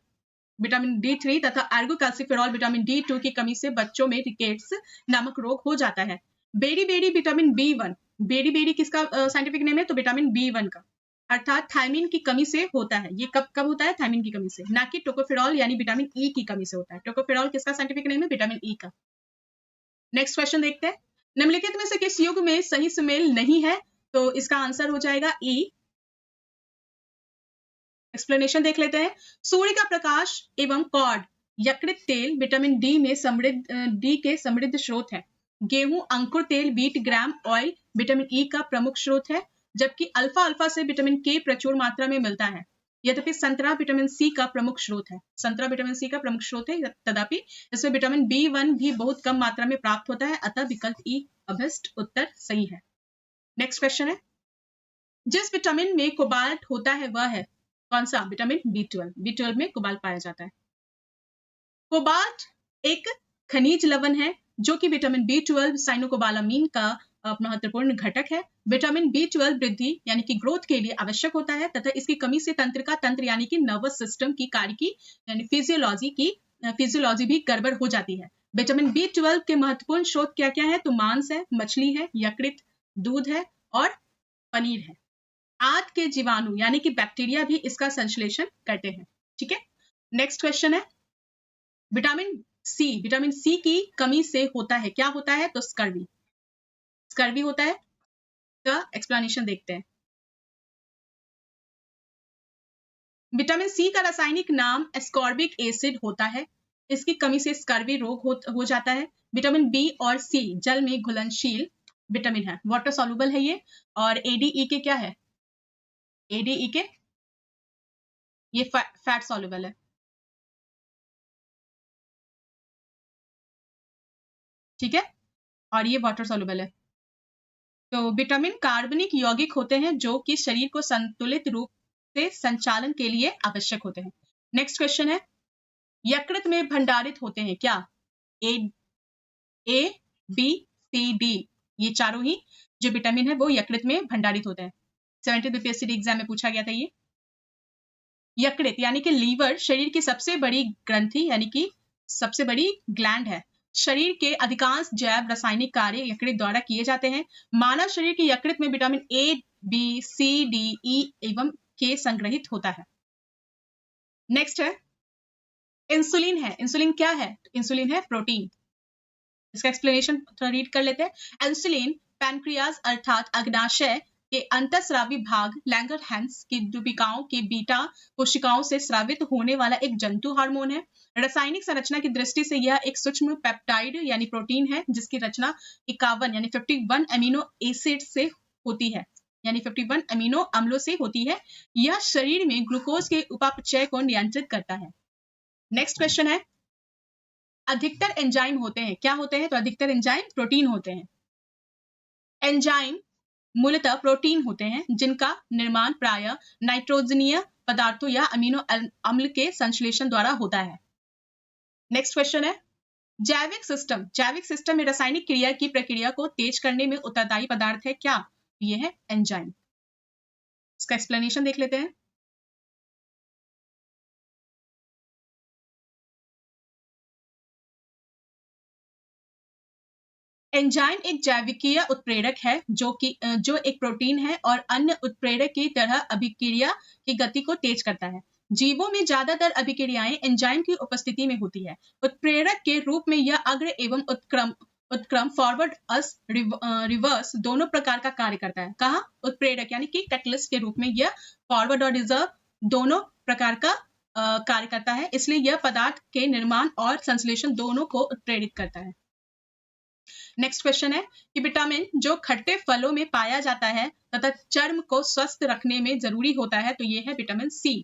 विटामिन D3 तथा आर्गोकैल्सिफेरॉल विटामिन D2 की कमी से बच्चों में रिकेट्स नामक रोग हो जाता है। बेरी विटामिन B1, बेरी किसका साइंटिफिक नेम है? तो विटामिन B1 का, अर्थात थायमिन की कमी से होता है। ये कब होता है? थायमिन की कमी से, ना कि टोकोफेरॉल यानी विटामिन ई की कमी से होता है। टोकोफेरॉल किसका साइंटिफिक नेम है? विटामिन ई का। नेक्स्ट क्वेश्चन देखते हैं। निम्नलिखित में से किस युग में सही सुमेल नहीं है? तो इसका आंसर हो जाएगा ई। एक्सप्लेनेशन देख लेते हैं। सूर्य का प्रकाश एवं कॉर्ड यकृत तेल विटामिन डी के समृद्ध स्रोत है। गेहूं अंकुर तेल wheat germ oil vitamin E का प्रमुख स्रोत है, जबकि अल्फा से विटामिन के प्रचुर मात्रा में मिलता है। यद्यपि संतरा विटामिन सी का प्रमुख स्रोत है, तथापि इसमें विटामिन B1 भी बहुत कम मात्रा में प्राप्त होता है, अतः विकल्प ई अभीष्ट उत्तर सही है। नेक्स्ट क्वेश्चन है जिस विटामिन में कोबाल्ट होता है वह है कौन सा? विटामिन B12 में कोबाल्ट पाया जाता है। कोबाल्ट एक खनिज लवण है जो कि विटामिन B12 साइनोकोबालामीन का महत्वपूर्ण घटक है। विटामिन B12 वृद्धि यानी कि ग्रोथ के लिए आवश्यक होता है तथा इसकी कमी से तंत्र यानी कि नर्वस सिस्टम की कार्य की यानी फिजियोलॉजी भी गड़बड़ हो जाती है। विटामिन B12 के महत्वपूर्ण स्रोत क्या क्या है? तो मांस है, मछली है, यकृत, दूध है और पनीर है। आंत के जीवाणु यानी कि बैक्टीरिया भी इसका संश्लेषण करते हैं। ठीक है, नेक्स्ट क्वेश्चन है विटामिन सी की कमी से होता है, क्या होता है? तो स्कर्वी होता है। का एक्सप्लेनेशन देखते हैं। विटामिन सी का रासायनिक नाम एस्कॉर्बिक एसिड होता है। इसकी कमी से स्कर्वी रोग हो जाता है। विटामिन बी और सी जल में घुलनशील विटामिन है, वाटर सॉल्युबल है ये। और एडीई के क्या है? एडीई के ये फैट सॉल्युबल है। ठीक है, और ये वाटर सॉल्युबल है। तो विटामिन कार्बनिक यौगिक होते हैं जो कि शरीर को संतुलित रूप से संचालन के लिए आवश्यक होते हैं। नेक्स्ट क्वेश्चन है यकृत में भंडारित होते हैं क्या? ए बी सी डी ये चारों ही जो विटामिन है वो यकृत में भंडारित होते हैं। 70 बीपीएससी एग्जाम में पूछा गया था ये। यकृत यानी कि लीवर शरीर की सबसे बड़ी ग्रंथि यानी कि सबसे बड़ी ग्लैंड है। शरीर के अधिकांश जैव रासायनिक कार्य यकृत द्वारा किए जाते हैं। मानव शरीर के यकृत में vitamin A B C D E एवं के संग्रहित होता है। नेक्स्ट है इंसुलिन है। इंसुलिन क्या है? इंसुलिन है प्रोटीन। इसका एक्सप्लेनेशन थोड़ा रीड कर लेते हैं। इंसुलिन पैनक्रियाज अर्थात अग्नाशय के अंतःस्रावी भाग लैंगरहैंस की दुबिकाओं के बीटा कोशिकाओं से स्रावित होने वाला एक जंतु हार्मोन है। रासायनिक संरचना की दृष्टि से यह एक सूक्ष्म पेप्टाइड यानी प्रोटीन है जिसकी रचना 51 यानी 51 अमीनो एसिड से होती है, यानी 51 अमीनो अम्लों से होती है। यह शरीर में ग्लूकोज के उपापचय को नियंत्रित करता है। नेक्स्ट क्वेश्चन है अधिकतर एंजाइम होते हैं, क्या होते हैं? तो अधिकतर एंजाइम प्रोटीन होते हैं। एंजाइम मूलतः प्रोटीन होते हैं जिनका निर्माण प्रायः नाइट्रोजनीय पदार्थों या अमीनो अम्ल के संश्लेषण द्वारा होता है। नेक्स्ट क्वेश्चन है जैविक सिस्टम में रासायनिक क्रिया की प्रक्रिया को तेज करने में उत्तरदायी पदार्थ है क्या? ये है एंजाइम। इसका एक्सप्लेनेशन देख लेते हैं। एंजाइम एक जैविकीय उत्प्रेरक है जो एक प्रोटीन है और अन्य उत्प्रेरक की तरह अभिक्रिया की गति को तेज करता है। जीवों में ज्यादातर अभिक्रियाएं एंजाइम की उपस्थिति में होती है। उत्प्रेरक के रूप में यह अग्र एवं उत्क्रम फॉरवर्ड अस रिवर्स दोनों प्रकार का कार्य करता है। कहा? उत्प्रेरक यानी कि कैटलिस्ट के रूप में यह फॉरवर्ड और रिजर्व दोनों प्रकार का कार्य करता है। इसलिए यह पदार्थ के निर्माण और संश्लेषण दोनों को उत्प्रेरित करता है। नेक्स्ट क्वेश्चन है कि विटामिन जो खट्टे फलों में पाया जाता है तथा चर्म को स्वस्थ रखने में जरूरी होता है तो ये है विटामिन सी।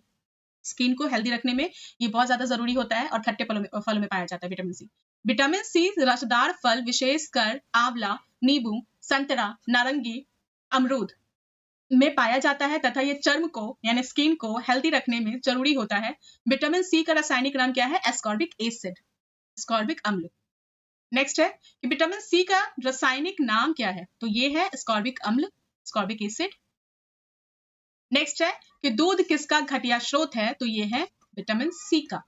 स्किन को हेल्दी रखने में ये बहुत ज्यादा जरूरी होता है और खट्टे फलों में पाया जाता है विटामिन सी। विटामिन सी रसदार फल विशेषकर आंवला, नींबू, संतरा, नारंगी, अमरूद में पाया जाता है तथा ये चर्म को यानी स्किन को हेल्दी रखने में जरूरी होता है। विटामिन सी का रासायनिक नाम क्या है? एस्कॉर्बिक एसिड, एस्कॉर्बिक अम्ल। नेक्स्ट है कि विटामिन सी का रासायनिक नाम क्या है? तो ये है एस्कॉर्बिक अम्ल, एस्कॉर्बिक एसिड। नेक्स्ट है कि दूध किसका घटिया स्रोत है? तो ये है विटामिन सी का।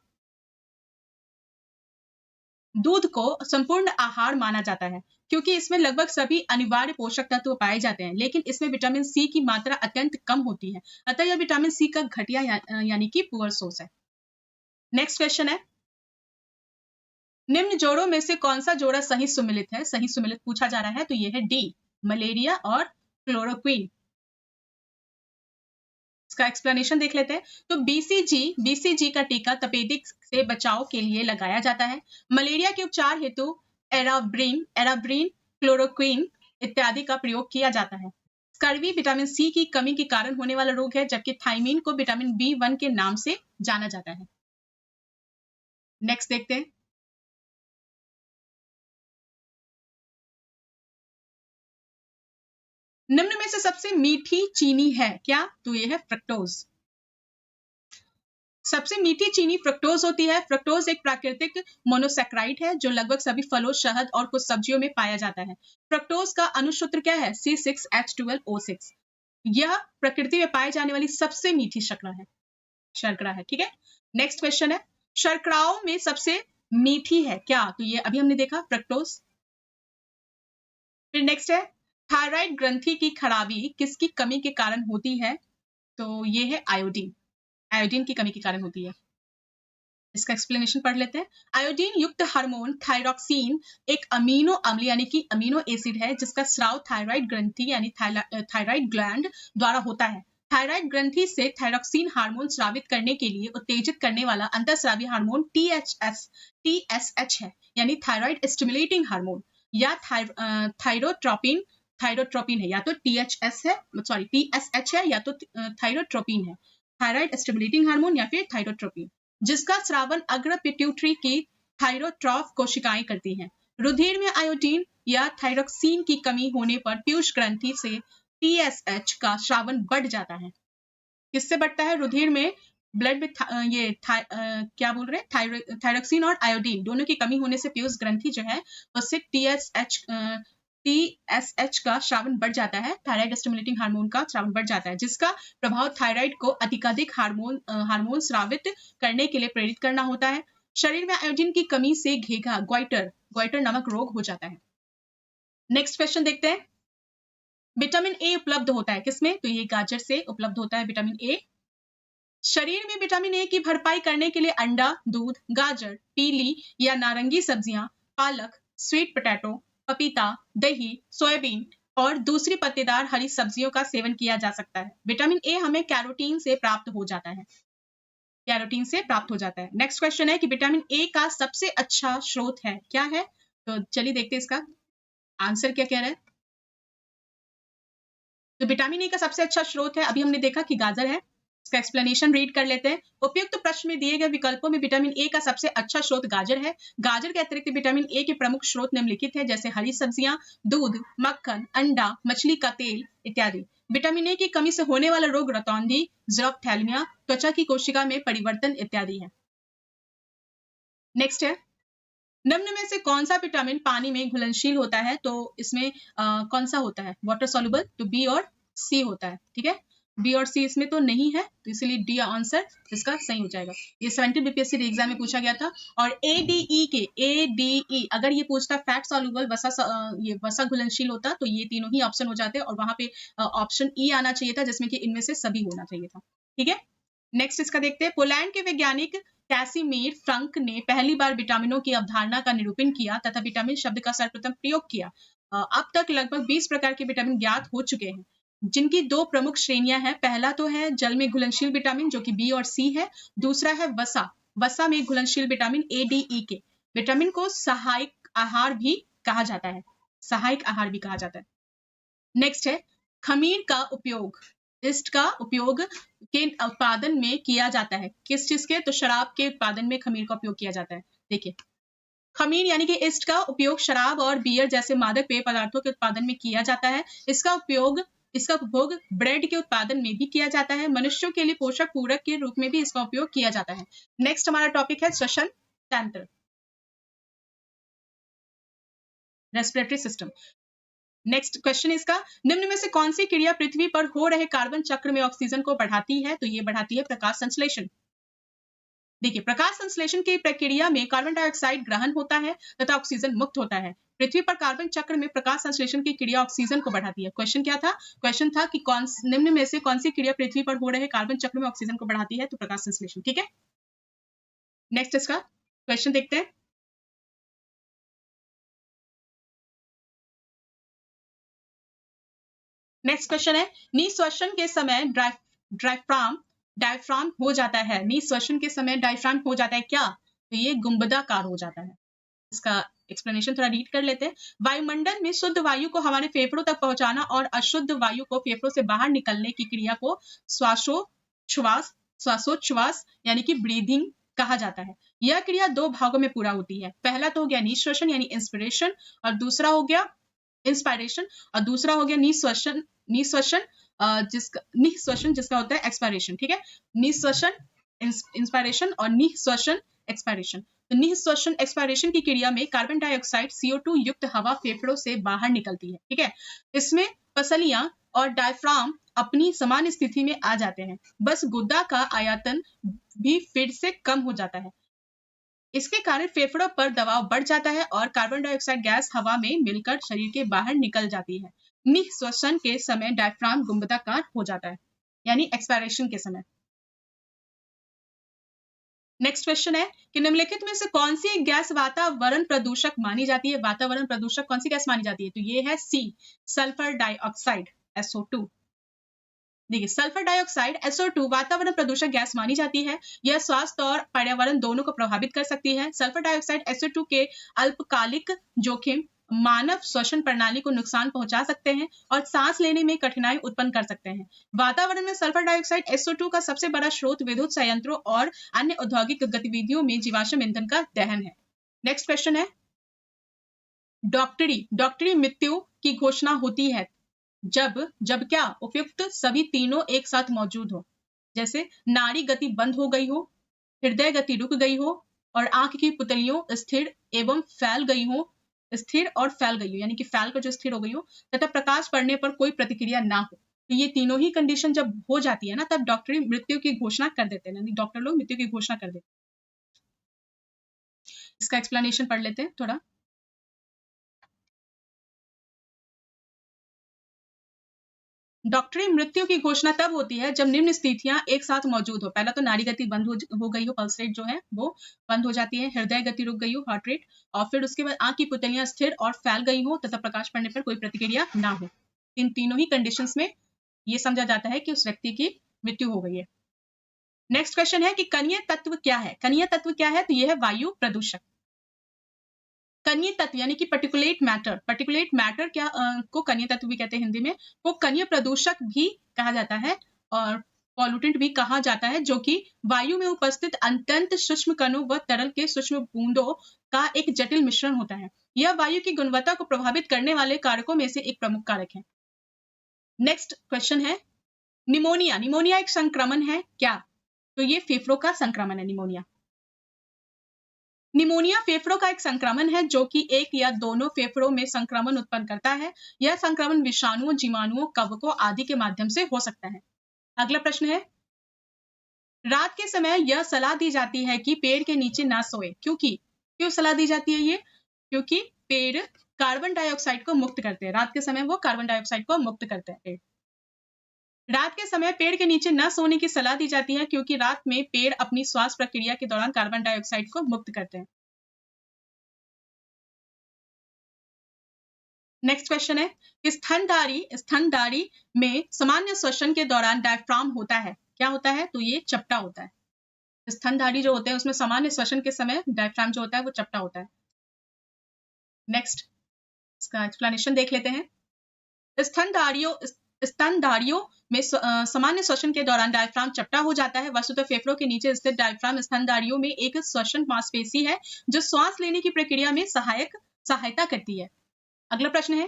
दूध को संपूर्ण आहार माना जाता है क्योंकि इसमें लगभग सभी अनिवार्य पोषक तत्व पाए जाते हैं, लेकिन इसमें विटामिन सी की मात्रा अत्यंत कम होती है, अतः यह विटामिन सी का घटिया यानी कि पुअर सोर्स है। नेक्स्ट क्वेश्चन है निम्न जोड़ों में से कौन सा जोड़ा सही सुमेलित है? सही सुमेलित पूछा जा रहा है तो ये है डी, मलेरिया और क्लोरोक्विन। इसका एक्सप्लेनेशन देख लेते हैं। तो बीसीजी का टीका तपेदिक से बचाव के लिए लगाया जाता है। मलेरिया के उपचार हेतु एराब्रीन, क्लोरोक्विन इत्यादि का प्रयोग किया जाता है। स्कर्वी विटामिन सी की कमी के कारण होने वाला रोग है, जबकि थाइमीन को विटामिन B1 के नाम से जाना जाता है। नेक्स्ट देखते हैं निम्न में से सबसे मीठी चीनी है क्या? तो यह है फ्रक्टोज। सबसे मीठी चीनी फ्रक्टोज होती है। फ्रक्टोज एक प्राकृतिक मोनोसैक्राइड है जो लगभग सभी फलों, शहद और कुछ सब्जियों में पाया जाता है। फ्रक्टोज का अनुसूत्र क्या है? C6H12O6। यह प्रकृति में पाए जाने वाली सबसे मीठी शर्करा है। ठीक है, नेक्स्ट क्वेश्चन है, शर्कराओं में सबसे मीठी है क्या? तो ये अभी हमने देखा, फ्रक्टोज। फिर नेक्स्ट है, थायराइड ग्रंथि की खराबी किसकी कमी के कारण होती है? तो ये है आयोडीन। आयोडीन की कमी के कारण होती है। इसका एक्सप्लेनेशन पढ़ लेते हैं। आयोडीन युक्त हार्मोन थायरॉक्सिन एक अमीनो अम्ल यानी कि अमीनो एसिड है जिसका स्राव थायराइड ग्रंथि यानी थायराइड ग्लैंड द्वारा होता है। थायराइड ग्रंथि से थायरॉक्सिन हार्मोन स्रावित करने के लिए उत्तेजित करने वाला अंतःस्रावी हार्मोन TSH है, यानी थायराइड स्टिमुलेटिंग हार्मोन, या थायरोट्रोपिन है, या तो TSH है या तो थायरोट्रोपिन है। थायराइड स्टिमुलेटिंग हार्मोन या फिर थायरोट्रोपिन, जिसका स्रावन अग्र पिट्यूटरी की थायरोट्रॉफ कोशिकाएं करती हैं। रुधिर में आयोडीन या थायरोक्सिन की कमी होने पर पीयूष ग्रंथि से TSH का स्रावन बढ़ जाता है। किससे बढ़ता है? रुधिर में ब्लड में क्या बोल रहे हैं, थायरोक्सिन और आयोडीन दोनों की कमी होने से पीयूष ग्रंथि जो है उससे TSH का श्रावण बढ़ जाता है, थायराइड स्टिमुलेटिंग हार्मोन का श्रावण बढ़ जाता है, जिसका प्रभाव थायराइड को अधिकाधिक हार्मोन स्रावित करने के लिए प्रेरित करना होता है। शरीर में आयोडीन की कमी से घेघा ग्वाइटर नामक रोग हो जाता है। नेक्स्ट क्वेश्चन देखते हैं, विटामिन ए उपलब्ध होता है किसमें? तो ये गाजर से उपलब्ध होता है विटामिन ए। शरीर में विटामिन ए की भरपाई करने के लिए अंडा, दूध, गाजर, पीली या नारंगी सब्जियां, पालक, स्वीट पोटैटो, पपीता, दही, सोयाबीन और दूसरी पत्तेदार हरी सब्जियों का सेवन किया जा सकता है। विटामिन ए हमें कैरोटीन से प्राप्त हो जाता है। नेक्स्ट क्वेश्चन है कि विटामिन ए का सबसे अच्छा स्रोत है क्या है? तो चलिए देखते हैं इसका आंसर क्या कह रहा है। तो विटामिन ए का सबसे अच्छा स्रोत है, अभी हमने देखा कि गाजर है। इसका एक्सप्लेनेशन रीड कर लेते हैं। उपयुक्त प्रश्न में दिए गए विकल्पों में विटामिन ए का सबसे अच्छा स्रोत गाजर है। गाजर के अतिरिक्त विटामिन ए के प्रमुख स्रोत निम्नलिखित हैं, जैसे हरी सब्जियां, दूध, मक्खन, अंडा, मछली का तेल इत्यादि। विटामिन ए की कमी से होने वाला रोग रतौंधी, ज़्रोफ्थैल्मिया, त्वचा की कोशिका में परिवर्तन इत्यादि है। नेक्स्ट है, निम्न में से कौन सा विटामिन पानी में घुलनशील होता है? तो इसमें कौन सा होता है? Water soluble. तो बी और सी होता है। ठीक है, बी और सी इसमें तो नहीं है, तो इसलिए डी आंसर इसका सही हो जाएगा। ये 70 बीपीएससी एग्जाम में पूछा गया था। और एडीई अगर ये पूछता फैट सॉल्युबल वसा घुलनशील होता तो ये तीनों ही ऑप्शन हो जाते और वहां पे ऑप्शन ई आना चाहिए था, जिसमें कि इनमें से सभी होना चाहिए था। ठीक है, नेक्स्ट इसका देखते हैं। पोलैंड के वैज्ञानिक कैसिमीर फ्रंक ने पहली बार विटामिनों की अवधारणा का निरूपण किया तथा विटामिन शब्द का सर्वप्रथम प्रयोग किया। अब तक लगभग 20 प्रकार के विटामिन ज्ञात हो चुके हैं, जिनकी दो प्रमुख श्रेणियां हैं। पहला तो है जल में घुलनशील विटामिन, जो कि बी और सी है। दूसरा है वसा में घुलनशील विटामिन ADE के। विटामिन को सहायक आहार भी कहा जाता है। नेक्स्ट है, खमीर का उपयोग, ईस्ट का उपयोग के उत्पादन में किया जाता है। किस चीज के? तो शराब के उत्पादन में खमीर का उपयोग किया जाता है। देखिए, खमीर यानी कि ईस्ट का उपयोग शराब और बियर जैसे मादक पेय पदार्थों के उत्पादन में किया जाता है। इसका उपभोग ब्रेड के उत्पादन में भी किया जाता है। मनुष्यों के लिए पोषक पूरक के रूप में भी इसका उपयोग किया जाता है। नेक्स्ट हमारा टॉपिक है श्वसन तंत्र, रेस्पिरेटरी सिस्टम। नेक्स्ट क्वेश्चन इसका, निम्न में से कौन सी क्रिया पृथ्वी पर हो रहे कार्बन चक्र में ऑक्सीजन को बढ़ाती है? तो ये बढ़ाती है प्रकाश संश्लेषण। देखिए, प्रकाश संश्लेषण की प्रक्रिया में कार्बन डाइऑक्साइड ग्रहण होता है तथा ऑक्सीजन मुक्त होता है। पृथ्वी पर कार्बन चक्र में प्रकाश संश्लेषण की क्रिया ऑक्सीजन को बढ़ाती है। क्वेश्चन क्या था? क्वेश्चन था कि निम्न में से कौन सी क्रिया पृथ्वी पर हो रहे कार्बन चक्र में ऑक्सीजन को बढ़ाती है? तो प्रकाश संश्लेषण। ठीक है, नेक्स्ट इसका क्वेश्चन देखते हैं। नेक्स्ट क्वेश्चन है, निःश्वसन के समय डायफ्राम हो जाता है। निःश्वसन के समय डायफ्राम हो जाता है क्या? तो ये गुंबदाकार हो जाता है। इसका एक्सप्लेनेशन थोड़ा रीड कर लेते हैं। वायुमंडल में शुद्ध वायु को हमारे फेफड़ों तक पहुंचाना और अशुद्ध वायु को फेफड़ों से बाहर निकलने की क्रिया को श्वासोच्छ्वास यानी कि ब्रीदिंग कहा जाता है। यह क्रिया दो भागों में पूरा होती है। पहला तो हो गया निःश्वसन यानी इंस्पिरेशन, और दूसरा हो गया इंस्पायरेशन, और दूसरा हो गया निःश्वसन जिसका होता है एक्सपायरेशन। ठीक है, निःश्वसन इंस्पायरेशन और निःश्वसन एक्सपायरेशन। तो निःश्वसन एक्सपायरेशन की क्रिया में कार्बन डाइऑक्साइड CO2 युक्त हवा फेफड़ों से बाहर निकलती है, ठीक है। इसमें पसलियां और डायफ्राम अपनी सामान्य स्थिति में आ जाते हैं, बस गुदा का आयतन भी फिर से कम हो जाता है। इसके कारण फेफड़ों पर दबाव बढ़ जाता है और कार्बन डाइऑक्साइड गैस हवा में मिलकर शरीर के बाहर निकल जाती है। निःश्वसन के समय डायफ्राम गुंबदाकार हो जाता है, यानी एक्सपायरेशन के समय। नेक्स्ट क्वेश्चन है कि निम्नलिखित में से कौन सी गैस वातावरण प्रदूषक मानी जाती है? वातावरण प्रदूषक कौन सी गैस मानी जाती है? तो ये है सी, सल्फर डाइऑक्साइड, SO2। देखिए, सल्फर डाइऑक्साइड SO2 वातावरण प्रदूषक गैस मानी जाती है। यह स्वास्थ्य और पर्यावरण दोनों को प्रभावित कर सकती है। सल्फर डाइऑक्साइड SO2 के अल्पकालिक जोखिम मानव श्वसन प्रणाली को नुकसान पहुंचा सकते हैं और सांस लेने में कठिनाई उत्पन्न कर सकते हैं। वातावरण में सल्फर डाइऑक्साइड SO2 का सबसे बड़ा स्रोत विद्युत संयंत्रों और अन्य औद्योगिक गतिविधियों में जीवाश्म ईंधन का दहन है। नेक्स्ट क्वेश्चन है, डॉक्टरी मृत्यु की घोषणा होती है जब क्या उपयुक्त सभी तीनों एक साथ मौजूद हो, जैसे नाड़ी गति बंद हो गई हो, हृदय गति रुक गई हो और आंख की पुतलियों स्थिर और फैल गई हो, यानी कि फैल कर जो स्थिर हो गई हो, तथा प्रकाश पड़ने पर कोई प्रतिक्रिया ना हो। तो ये तीनों ही कंडीशन जब हो जाती है ना, तब डॉक्टरी मृत्यु की घोषणा कर देते हैं, यानी डॉक्टर लोग मृत्यु की घोषणा कर देते हैं। इसका एक्सप्लेनेशन पढ़ लेते हैं थोड़ा। डॉक्टरी मृत्यु की घोषणा तब होती है जब निम्न स्थितियां एक साथ मौजूद हो। पहला तो नाड़ी गति बंद हो गई हो, पल्स रेट जो है वो बंद हो जाती है, हृदय गति रुक गई हो, हार्ट रेट, और फिर उसके बाद आंख की पुतलियां स्थिर और फैल गई हो तथा प्रकाश पड़ने पर कोई प्रतिक्रिया ना हो। इन तीनों ही कंडीशंस में ये समझा जाता है कि उस व्यक्ति की मृत्यु हो गई है। नेक्स्ट क्वेश्चन है कि कणीय तत्व क्या है? कणीय तत्व क्या है? तो यह है वायु प्रदूषक। कणीय तत्व यानी कि पर्टिकुलेट मैटर क्या को कणीय तत्व भी कहते हैं हिंदी में, वो कणीय प्रदूषक भी कहा जाता है और पॉल्यूटेंट भी कहा जाता है, जो कि वायु में उपस्थित अत्यंत सूक्ष्म कणों व तरल के सूक्ष्म बूंदों का एक जटिल मिश्रण होता है। यह वायु की गुणवत्ता को प्रभावित करने वाले कारकों में से एक प्रमुख कारक है। नेक्स्ट क्वेश्चन है, निमोनिया एक संक्रमण है क्या? तो ये फेफड़ों का संक्रमण है निमोनिया। निमोनिया फेफड़ों का एक संक्रमण है जो कि एक या दोनों फेफड़ों में संक्रमण उत्पन्न करता है। यह संक्रमण विषाणुओं, जीवाणुओं, कवकों आदि के माध्यम से हो सकता है। अगला प्रश्न है, रात के समय यह सलाह दी जाती है कि पेड़ के नीचे ना सोए। क्यों सलाह दी जाती है ये? क्योंकि पेड़ कार्बन डाइऑक्साइड को मुक्त करते हैं। रात के समय वो कार्बन डाइऑक्साइड को मुक्त करते हैं। रात के समय पेड़ के नीचे न सोने की सलाह दी जाती है क्योंकि रात में पेड़ अपनी श्वास प्रक्रिया के दौरान कार्बन डाइऑक्साइड को मुक्त करते हैं। नेक्स्ट क्वेश्चन है, स्तनधारी में सामान्य श्वसन के दौरान डायफ्राम होता है। क्या होता है? तो ये चपटा होता है। स्तनधारी जो होते हैं उसमें सामान्य श्वसन के समय डायफ्राम जो होता है वो चपटा होता है। नेक्स्ट इसका एक्सप्लेनेशन देख लेते हैं। स्तनधारियों में सामान्य श्वसन के दौरान डायफ्राम चपटा हो जाता है। वस्तुतः फेफड़ों के नीचे स्थित डायफ्राम स्तनधारियों में एक श्वसन मांसपेशी है जो श्वास लेने की प्रक्रिया में सहायता करती है। अगला प्रश्न है,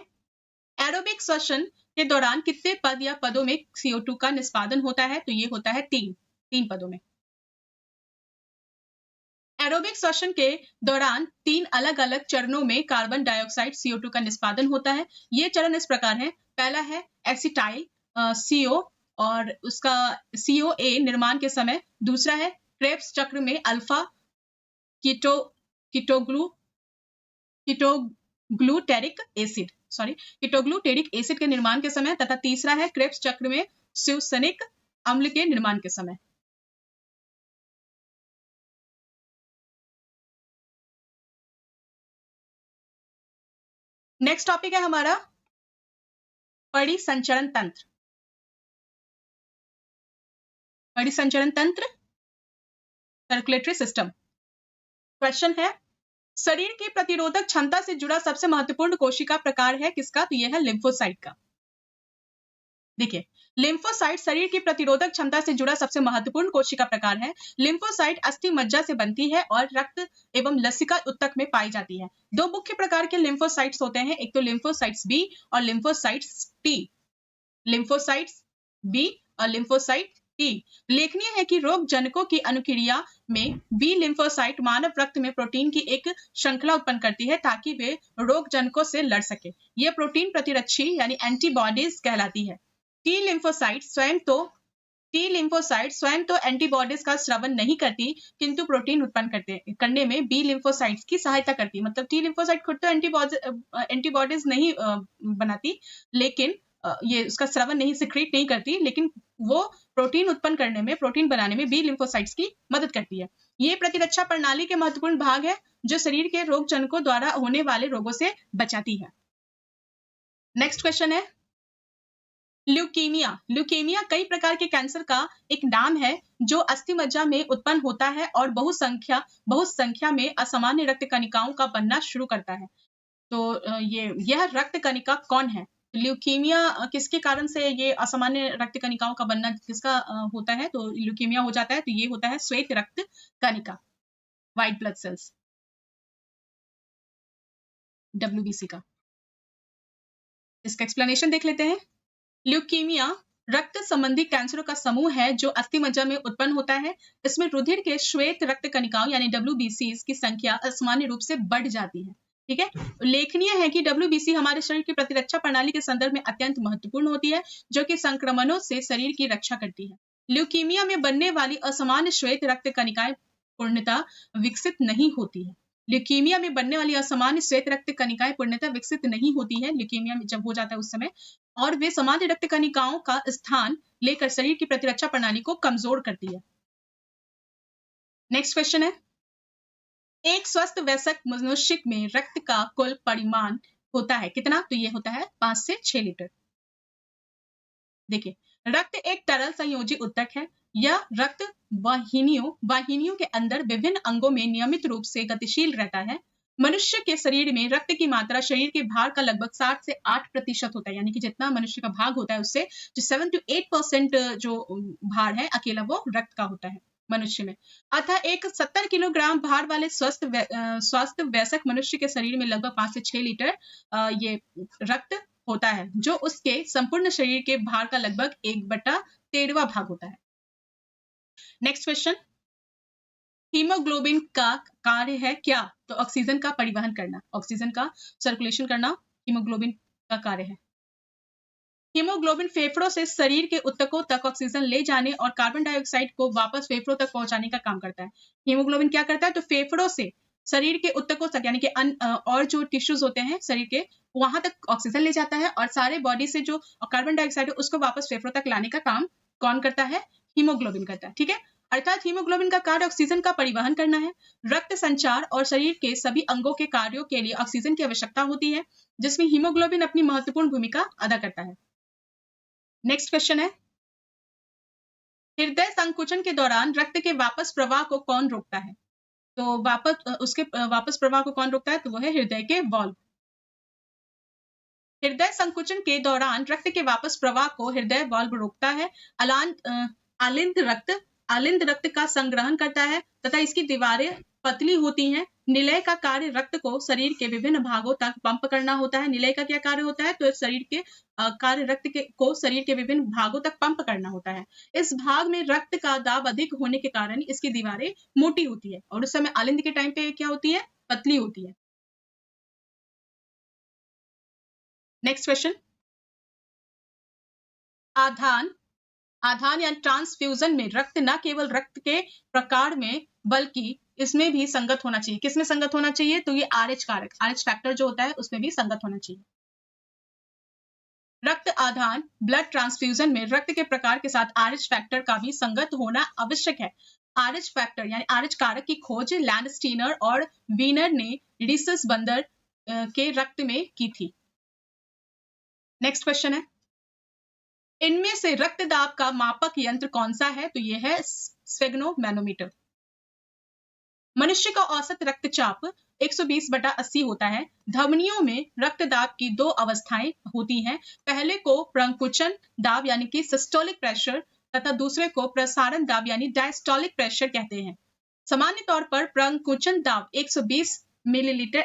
एरोबिक श्वसन के दौरान कितने पद या पदों में CO2 का निष्पादन होता है? तो ये होता है तीन पदों में। एरोबिक श्वसन के दौरान 3 अलग अलग चरणों में कार्बन डाइऑक्साइड CO2 का निष्पादन होता है। ये चरण इस प्रकार है। पहला है एसिटाइल CO और उसका COA निर्माण के समय। दूसरा है क्रेब्स चक्र में अल्फा कीटोग्लूटेरिक एसिड के निर्माण के समय तथा तीसरा है क्रेब्स चक्र में सुक्सिनिक अम्ल के निर्माण के समय। नेक्स्ट टॉपिक है हमारा परिसंचरण तंत्र। Circulatory system. क्वेश्चन है, शरीर की प्रतिरोधक क्षमता से जुड़ा सबसे महत्वपूर्ण कोशिका प्रकार है किसका? तो यह है लिम्फोसाइट का। देखिए, लिम्फोसाइट शरीर की प्रतिरोधक क्षमता से जुड़ा सबसे महत्वपूर्ण कोशिका प्रकार है। लिम्फोसाइट अस्थि मज्जा से बनती है और रक्त एवं लसिका उत्तक में पाई जाती है। 2 मुख्य प्रकार के लिम्फोसाइट्स होते हैं, एक तो लिम्फोसाइट्स बी और लिम्फोसाइट्स टी। लिम्फोसाइट्स बी और लिम्फोसाइट टी। उल्लेखनीय है कि रोग जनकों की अनुक्रिया में बी लिम्फोसाइट मानव रक्त में प्रोटीन की एक श्रृंखला उत्पन्न करती है ताकि वे रोग जनकों से लड़ सके। ये प्रोटीन प्रतिरक्षी यानी एंटीबॉडीज कहलाती है। टी लिम्फोसाइट स्वयं तो एंटीबॉडीज का स्रवण नहीं करती, किंतु प्रोटीन उत्पन्न करने में बी लिम्फोसाइट्स की सहायता करती है। मतलब टी लिम्फोसाइट खुद तो एंटीबॉडीज नहीं बनाती, लेकिन ये उसका स्रवण नहीं, सिक्रीट नहीं करती, लेकिन वो प्रोटीन उत्पन्न करने में, प्रोटीन बनाने में बी लिम्फोसाइट्स की मदद करती है। ये प्रतिरक्षा प्रणाली के महत्वपूर्ण भाग है जो शरीर के रोग जनकों द्वारा होने वाले रोगों से बचाती है। नेक्स्ट क्वेश्चन है ल्यूकीमिया। ल्यूकीमिया कई प्रकार के कैंसर का एक नाम है जो अस्थि मज्जा में उत्पन्न होता है और बहुत संख्या में असामान्य रक्त कणिकाओं का बनना शुरू करता है। तो यह रक्त कणिका कौन है? ल्यूकीमिया किसके कारण से ये असामान्य रक्त कणिकाओं का बनना किसका होता है? तो ल्यूकीमिया हो जाता है, तो ये होता है श्वेत रक्त कणिका, व्हाइट ब्लड सेल्स, WBC का। इसका एक्सप्लेनेशन देख लेते हैं। ल्यूकीमिया रक्त संबंधी कैंसरों का समूह है जो अस्थि मज्जा में उत्पन्न होता है। इसमें रुधिर के श्वेत रक्त कणिकाओं यानी WBCs की संख्या असामान्य रूप से बढ़ जाती है। ठीक है, उल्लेखनीय है कि WBC हमारे शरीर की प्रतिरक्षा प्रणाली के संदर्भ में अत्यंत महत्वपूर्ण होती है, जो कि संक्रमणों से शरीर की रक्षा करती है। ल्यूकीमिया में बनने वाली असामान्य श्वेत रक्त कणिकाएं पूर्णतः विकसित नहीं होती है। ल्यूकीमिया में बनने वाली असामान्य श्वेत रक्त कणिकाएं पूर्णतः विकसित नहीं होती है ल्यूकीमिया में जब हो जाता है उस समय, और वे सामान्य रक्त कणिकाओं का स्थान लेकर शरीर की प्रतिरक्षा प्रणाली को कमजोर करती है। नेक्स्ट क्वेश्चन है, एक स्वस्थ वयस्क मनुष्य में रक्त का कुल परिमाण होता है कितना? तो ये होता है 5 से 6 लीटर। देखिए, रक्त एक तरल संयोजी ऊतक है। यह रक्त वाहिनियों के अंदर विभिन्न अंगों में नियमित रूप से गतिशील रहता है। मनुष्य के शरीर में रक्त की मात्रा शरीर के भार का लगभग 60 से 8% होता है, यानी कि जितना मनुष्य का भाग होता है उससे जो 7 to 8% जो भार है अकेला वो रक्त का होता है मनुष्य में। अतः एक 70 किलोग्राम भार वाले स्वस्थ वयस्क मनुष्य के शरीर में लगभग 5 से 6 लीटर ये रक्त होता है, जो उसके संपूर्ण शरीर के भार का लगभग 1/13 भाग होता है। नेक्स्ट क्वेश्चन, हीमोग्लोबिन का कार्य है क्या? तो ऑक्सीजन का परिवहन करना, ऑक्सीजन का सर्कुलेशन करना हीमोग्लोबिन का कार्य है। हीमोग्लोबिन फेफड़ों से शरीर के ऊतकों तक ऑक्सीजन ले जाने और कार्बन डाइऑक्साइड को वापस फेफड़ों तक पहुंचाने का काम करता है। हीमोग्लोबिन क्या करता है? तो फेफड़ों से शरीर के ऊतकों तक यानी कि और जो टिश्यूज होते हैं शरीर के, वहां तक ऑक्सीजन ले जाता है और सारे बॉडी से जो कार्बन डाइऑक्साइड है उसको वापस फेफड़ों तक लाने का काम कौन करता है? हीमोग्लोबिन करता है। ठीक है, अर्थात हीमोग्लोबिन का कार्य ऑक्सीजन का परिवहन करना है। रक्त संचार और शरीर के सभी अंगों के कार्यों के लिए ऑक्सीजन की आवश्यकता होती है, जिसमें हीमोग्लोबिन अपनी महत्वपूर्ण भूमिका अदा करता है। नेक्स्ट क्वेश्चन है, हृदय संकुचन के दौरान रक्त के वापस प्रवाह को कौन रोकता है? तो वापस प्रवाह को कौन रोकता है? तो वो है हृदय के वाल्व। हृदय संकुचन के दौरान रक्त के वापस प्रवाह को हृदय वाल्व रोकता है। आलिंद रक्त का संग्रहण करता है तथा इसकी दीवारें पतली होती हैं। निलय का कार्य रक्त को शरीर के विभिन्न भागों तक पंप करना होता है। निलय का क्या कार्य होता है? तो शरीर के कार्य रक्त को शरीर के विभिन्न भागों तक पंप करना होता है। इस भाग में रक्त का दाब अधिक होने के कारण इसकी दीवारें मोटी होती है और उस समय आलिंद के टाइम पे क्या होती है? पतली होती है। नेक्स्ट क्वेश्चन, आधान या ट्रांसफ्यूजन में रक्त न केवल रक्त के प्रकार में बल्कि इसमें भी संगत होना चाहिए। किसमें संगत होना चाहिए? तो ये RH कारक, RH फैक्टर जो होता है उसमें भी संगत होना चाहिए। रक्त आधान ब्लड ट्रांसफ्यूजन में रक्त के प्रकार के साथ RH फैक्टर का भी संगत होना आवश्यक है। RH फैक्टर यानी RH कारक की खोज लैंडस्टीनर और वीनर ने रीसस बंदर के रक्त में की थी। नेक्स्ट क्वेश्चन है, इनमें से रक्तदाब का मापक यंत्र कौन सा है? तो यह है स्फेग्नोमैनोमीटर। मनुष्य का औसत रक्तचाप 120/80 होता है। धमनियों में रक्तदाब की 2 अवस्थाएं होती हैं। पहले को प्रंकुचन दाब यानी कि सिस्टोलिक प्रेशर तथा दूसरे को प्रसारण दाब यानी डायस्टोलिक प्रेशर कहते हैं। सामान्य तौर पर प्रंकुचन दाब 120 मिलीलीटर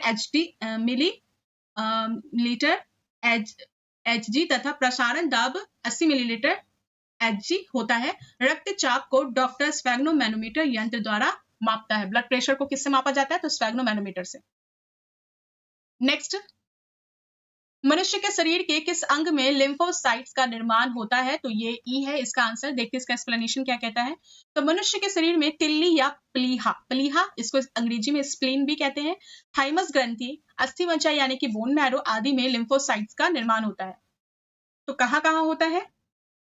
HG तथा प्रसारण दाब 80 मिलीलीटर Hg होता है। रक्तचाप को डॉक्टर स्फेग्नोमैनोमीटर यंत्र द्वारा मापता है। ब्लड प्रेशर को किससे मापा जाता है? तो स्फेग्नोमैनोमीटर से। नेक्स्ट, मनुष्य के शरीर के किस अंग में लिम्फोसाइट्स का निर्माण होता है? तो ये ई है इसका आंसर। देखते हैं इसका एक्सप्लेनेशन क्या कहता है। तो मनुष्य के शरीर में तिल्ली या प्लीहा, प्लीहा इसको अंग्रेजी में स्प्लीन भी कहते हैं, थाइमस ग्रंथि, अस्थि मज्जा यानी कि बोन मैरो आदि में लिम्फोसाइट्स का निर्माण होता है। तो कहाँ कहाँ होता है?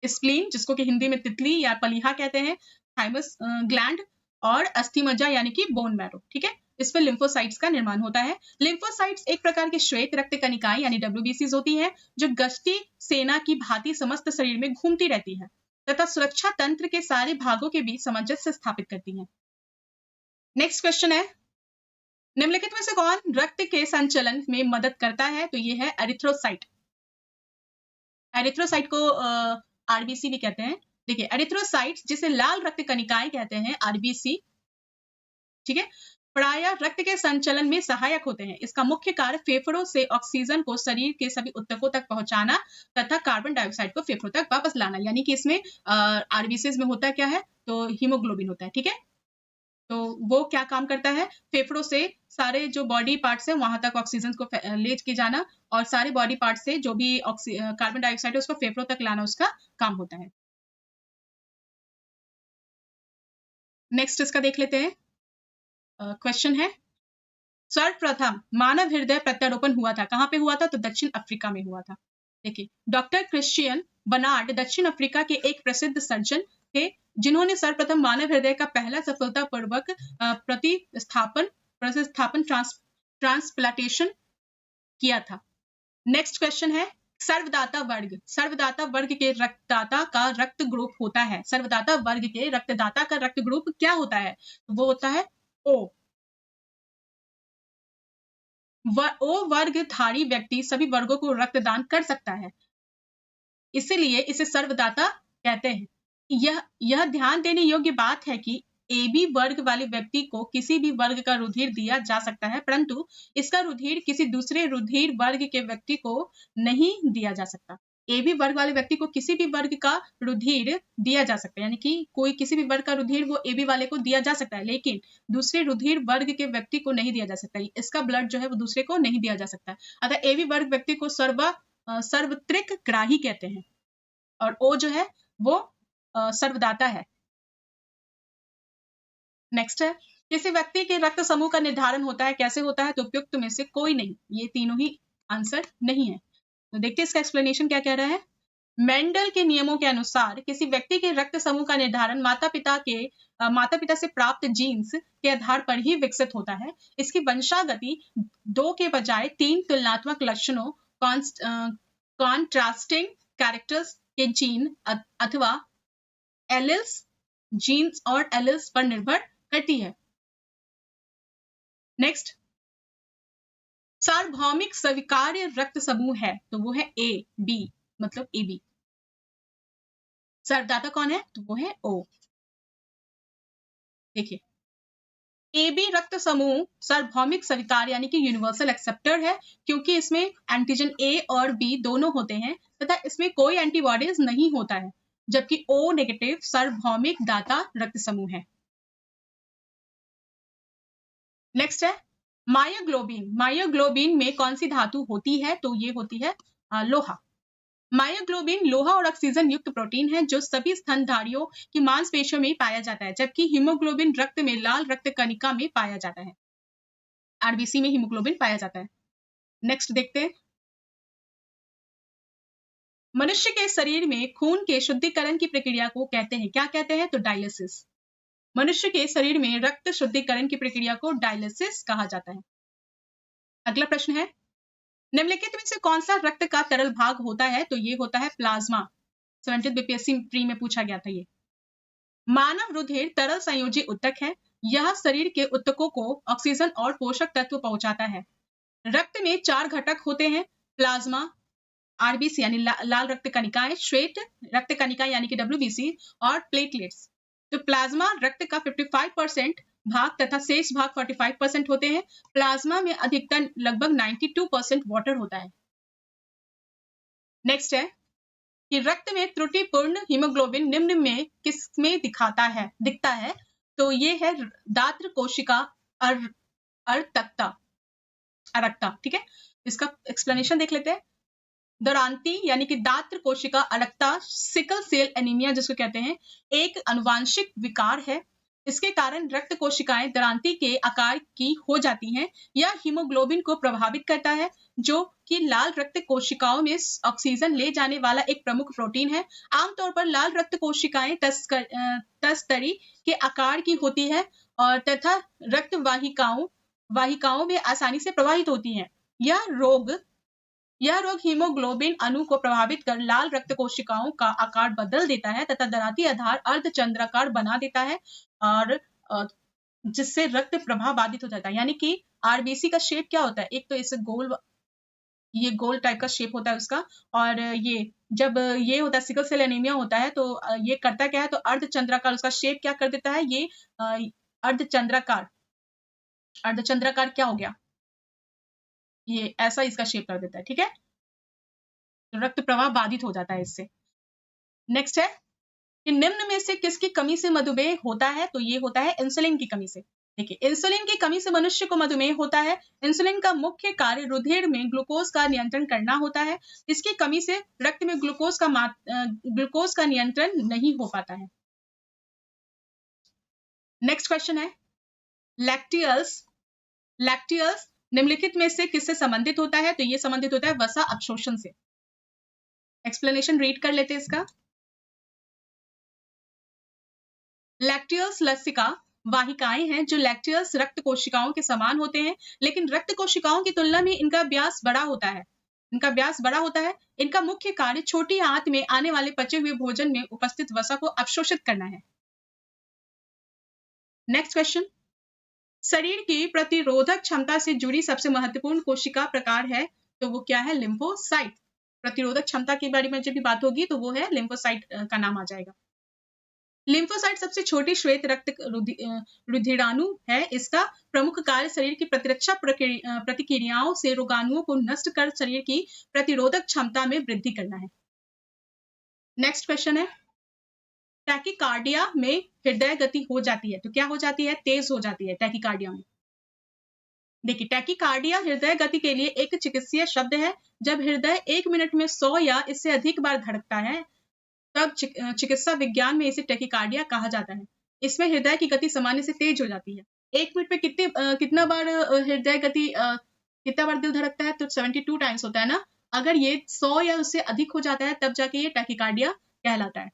स्प्लीन, जिसको कि हिंदी में तितली या प्लीहा कहते हैं, थाइमस ग्लैंड और अस्थि मज्जा यानी कि बोन मैरो। ठीक है, इस पर लिम्फोसाइट्स का निर्माण होता है। लिम्फोसाइट्स एक प्रकार की श्वेत रक्त कणिकाएं यानी WBCs होती हैं, जो गश्ती सेना की भांति समस्त शरीर में घूमती रहती है तथा सुरक्षा तंत्र के सारे भागों के बीच सामंजस्य स्थापित करती हैं। नेक्स्ट क्वेश्चन है, निम्नलिखित में से कौन रक्त के संचलन में मदद करता है? तो ये है एरिथ्रोसाइट। एरिथ्रोसाइट को आरबीसी भी कहते हैं। देखिए, एरिथ्रोसाइट्स जिसे लाल रक्त कणिकाएं कहते हैं, आरबीसी, ठीक है, प्रायः रक्त के संचलन में सहायक होते हैं। इसका मुख्य कार्य फेफड़ों से ऑक्सीजन को शरीर के सभी ऊतकों तक पहुंचाना तथा कार्बन डाइऑक्साइड को फेफड़ों तक वापस लाना, यानी कि इसमें आरबीसीज में होता क्या है? तो हीमोग्लोबिन होता है। ठीक है, तो वो क्या काम करता है? फेफड़ों से सारे जो बॉडी पार्ट्स है वहां तक ऑक्सीजन को ले के जाना और सारे बॉडी पार्ट से जो भी कार्बन डाइऑक्साइड है उसको फेफड़ों तक लाना उसका काम होता है। नेक्स्ट इसका देख लेते हैं। क्वेश्चन है, सर्वप्रथम मानव हृदय प्रत्यारोपण हुआ था, कहां पे हुआ था? तो दक्षिण अफ्रीका में हुआ था। देखिए, डॉक्टर क्रिश्चियन बर्नार्ड दक्षिण अफ्रीका के एक प्रसिद्ध सर्जन थे, जिन्होंने सर्वप्रथम मानव हृदय का पहला सफलतापूर्वक प्रतिस्थापन ट्रांसप्लांटेशन किया था। नेक्स्ट क्वेश्चन है, सर्वदाता वर्ग, सर्वदाता वर्ग के रक्तदाता का रक्त ग्रुप होता है। सर्वदाता वर्ग के रक्तदाता का रक्त ग्रुप क्या होता है? वो होता है ओ। ओ वर्गधारी व्यक्ति सभी वर्गों को रक्तदान कर सकता है, इसीलिए इसे सर्वदाता कहते हैं। यह ध्यान देने योग्य बात है कि AB वर्ग वाले व्यक्ति को किसी भी वर्ग का रुधिर दिया जा सकता है, परंतु इसका रुधिर किसी दूसरे रुधिर वर्ग के व्यक्ति को नहीं दिया जा सकता। AB वर्ग वाले व्यक्ति को किसी भी वर्ग का रुधिर दिया जा सकता है, यानी कि कोई किसी भी वर्ग का रुधिर वो AB वाले को दिया जा सकता है, लेकिन दूसरे रुधिर वर्ग के व्यक्ति को नहीं दिया जा सकता। इसका ब्लड जो है वो दूसरे को नहीं दिया जा सकता। अतः AB वर्ग व्यक्ति को सर्वत्रिक ग्राही कहते हैं और O जो है वो सर्वदाता है। नेक्स्ट है, किसी व्यक्ति के रक्त समूह का निर्धारण होता है, कैसे होता है? तो उपयुक्त में से कोई नहीं, ये तीनों ही आंसर नहीं है। तो देखते हैं इसका एक्सप्लेनेशन क्या कह रहा है। मेंडल के नियमों के अनुसार किसी व्यक्ति के रक्त समूह का निर्धारण माता पिता से प्राप्त जीन्स के आधार पर ही विकसित होता है। इसकी वंशागति 2 के बजाय 3 तुलनात्मक लक्षणों कॉन्ट्रास्टिंग कैरेक्टर्स के जीन अथवा एलिल्स, जीन्स और एलिल्स पर निर्भर करती है। नेक्स्ट, सार्वभौमिक स्वीकार्य रक्त समूह है, तो वो है A, B, मतलब AB। सर्वदाता कौन है? तो वो है O। देखिए, AB रक्त समूह सार्वभौमिक स्वीकार यानी कि यूनिवर्सल एक्सेप्टर है, क्योंकि इसमें एंटीजन A और B दोनों होते हैं तथा इसमें कोई एंटीबॉडीज नहीं होता है, जबकि O नेगेटिव सार्वभौमिक दाता रक्त समूह है। नेक्स्ट है, मायोग्लोबिन। मायोग्लोबिन में कौन सी धातु होती है? तो ये होती है लोहा। मायोग्लोबिन लोहा और ऑक्सीजन युक्त प्रोटीन है जो सभी स्तनधारियों की मांसपेशियों में पाया जाता है, जबकि हीमोग्लोबिन रक्त में लाल रक्त कणिका में पाया जाता है। आरबीसी में हीमोग्लोबिन पाया जाता है। नेक्स्ट देखते हैं, मनुष्य के शरीर में खून के शुद्धिकरण की प्रक्रिया को कहते हैं, क्या कहते हैं? तो डायलिसिस। मनुष्य के शरीर में रक्त शुद्धिकरण की प्रक्रिया को डायलिसिस कहा जाता है। अगला प्रश्न है, निम्नलिखित में से कौन सा रक्त का तरल भाग होता है? तो ये होता है प्लाज्मा। 70 बीपीएससी प्री में पूछा गया था ये। मानव रुधिर तरल संयोजी ऊतक है। यह शरीर के ऊतकों को ऑक्सीजन और पोषक तत्व पहुंचाता है। रक्त में 4 घटक होते हैं, प्लाज्मा, आरबीसी यानी लाल रक्त कणिकाएं, श्वेत रक्त कणिकाएं यानी कि WBC और प्लेटलेट्स। तो प्लाज्मा रक्त का 55% भाग तथा शेष भाग 45% होते हैं। प्लाज्मा में अधिकतर लगभग 92% वाटर होता है। नेक्स्ट है, कि रक्त में त्रुटिपूर्ण हीमोग्लोबिन निम्न में किसमें दिखता है, तो ये है दात्र कोशिका अरक्ता, ठीक है। इसका एक्सप्लेनेशन देख लेते हैं। दरांती यानी कि दात्र कोशिका अरक्ता सिकल सेल एनीमिया जिसको कहते हैं, एक अनुवांशिक विकार है। इसके कारण रक्त कोशिकाएं दरांती के आकार की हो जाती हैं। यह हीमोग्लोबिन को प्रभावित करता है, जो कि लाल रक्त कोशिकाओं में ऑक्सीजन ले जाने वाला एक प्रमुख प्रोटीन है। आमतौर पर लाल रक्त कोशिकाएं तस्तरी के आकार की होती है और तथा रक्त वाहिकाओं में आसानी से प्रवाहित होती हैं। यह रोग हीमोग्लोबिन अणु को प्रभावित कर लाल रक्त कोशिकाओं का आकार बदल देता है तथा दरांती आधार अर्धचंद्राकार बना देता है और जिससे रक्त प्रवाह बाधित हो जाता है। यानी कि आरबीसी का शेप क्या होता है, एक तो इसे ये गोल टाइप का शेप होता है उसका, और ये जब ये होता है सिकल सेल एनीमिया होता है तो ये करता क्या है, तो अर्धचंद्राकार उसका शेप क्या कर देता है, ये अर्धचंद्राकार क्या हो गया, ये ऐसा इसका शेप कर देता है, ठीक है। तो रक्त प्रवाह बाधित हो जाता है इससे। नेक्स्ट है कि निम्न में से किसकी कमी से मधुमेह होता है, तो ये होता है इंसुलिन की कमी से। देखिए, इंसुलिन की कमी से मनुष्य को मधुमेह होता है। इंसुलिन का मुख्य कार्य रुधिर में ग्लूकोज का नियंत्रण करना होता है। इसकी कमी से रक्त में ग्लूकोज का नियंत्रण नहीं हो पाता है। नेक्स्ट क्वेश्चन है, लैक्टियल्स निम्नलिखित में से किससे संबंधित होता है, तो ये संबंधित होता है वसा अवशोषण से। एक्सप्लेनेशन रीड कर लेते हैं इसका। लैक्टियल्स लसिका वाहिकाएं हैं जो लैक्टियल्स रक्त कोशिकाओं के समान होते हैं, लेकिन रक्त कोशिकाओं की तुलना में इनका व्यास बड़ा होता है। इनका मुख्य कार्य छोटी आंत में आने वाले पचे हुए भोजन में उपस्थित वसा को अवशोषित करना है। नेक्स्ट क्वेश्चन, शरीर की प्रतिरोधक क्षमता से जुड़ी सबसे महत्वपूर्ण कोशिका प्रकार है, तो वो क्या है, लिम्फोसाइट। प्रतिरोधक क्षमता के बारे में जब भी बात होगी तो वो है लिम्फोसाइट का नाम आ जाएगा। लिम्फोसाइट सबसे छोटी श्वेत रक्त रुधिराणु है। इसका प्रमुख कार्य शरीर की प्रतिरक्षा प्रतिक्रियाओं से रोगाणुओं को नष्ट कर शरीर की प्रतिरोधक क्षमता में वृद्धि करना है। नेक्स्ट क्वेश्चन है, टैकीकार्डिया में हृदय गति हो जाती है, तो क्या हो जाती है, तेज हो जाती है टैकीकार्डिया में। देखिए, टैकीकार्डिया हृदय गति के लिए एक चिकित्सीय शब्द है। जब हृदय 1 मिनट में 100 या इससे अधिक बार धड़कता है तब चिकित्सा विज्ञान में इसे टैकीकार्डिया कहा जाता है। इसमें हृदय की गति सामान्य से तेज हो जाती है। 1 मिनट में कितना बार हृदय गति कितना बार दिल धड़कता है, तो 72 टाइम्स होता है ना। अगर ये 100 या उससे अधिक हो जाता है तब जाके ये टैकीकार्डिया कहलाता है।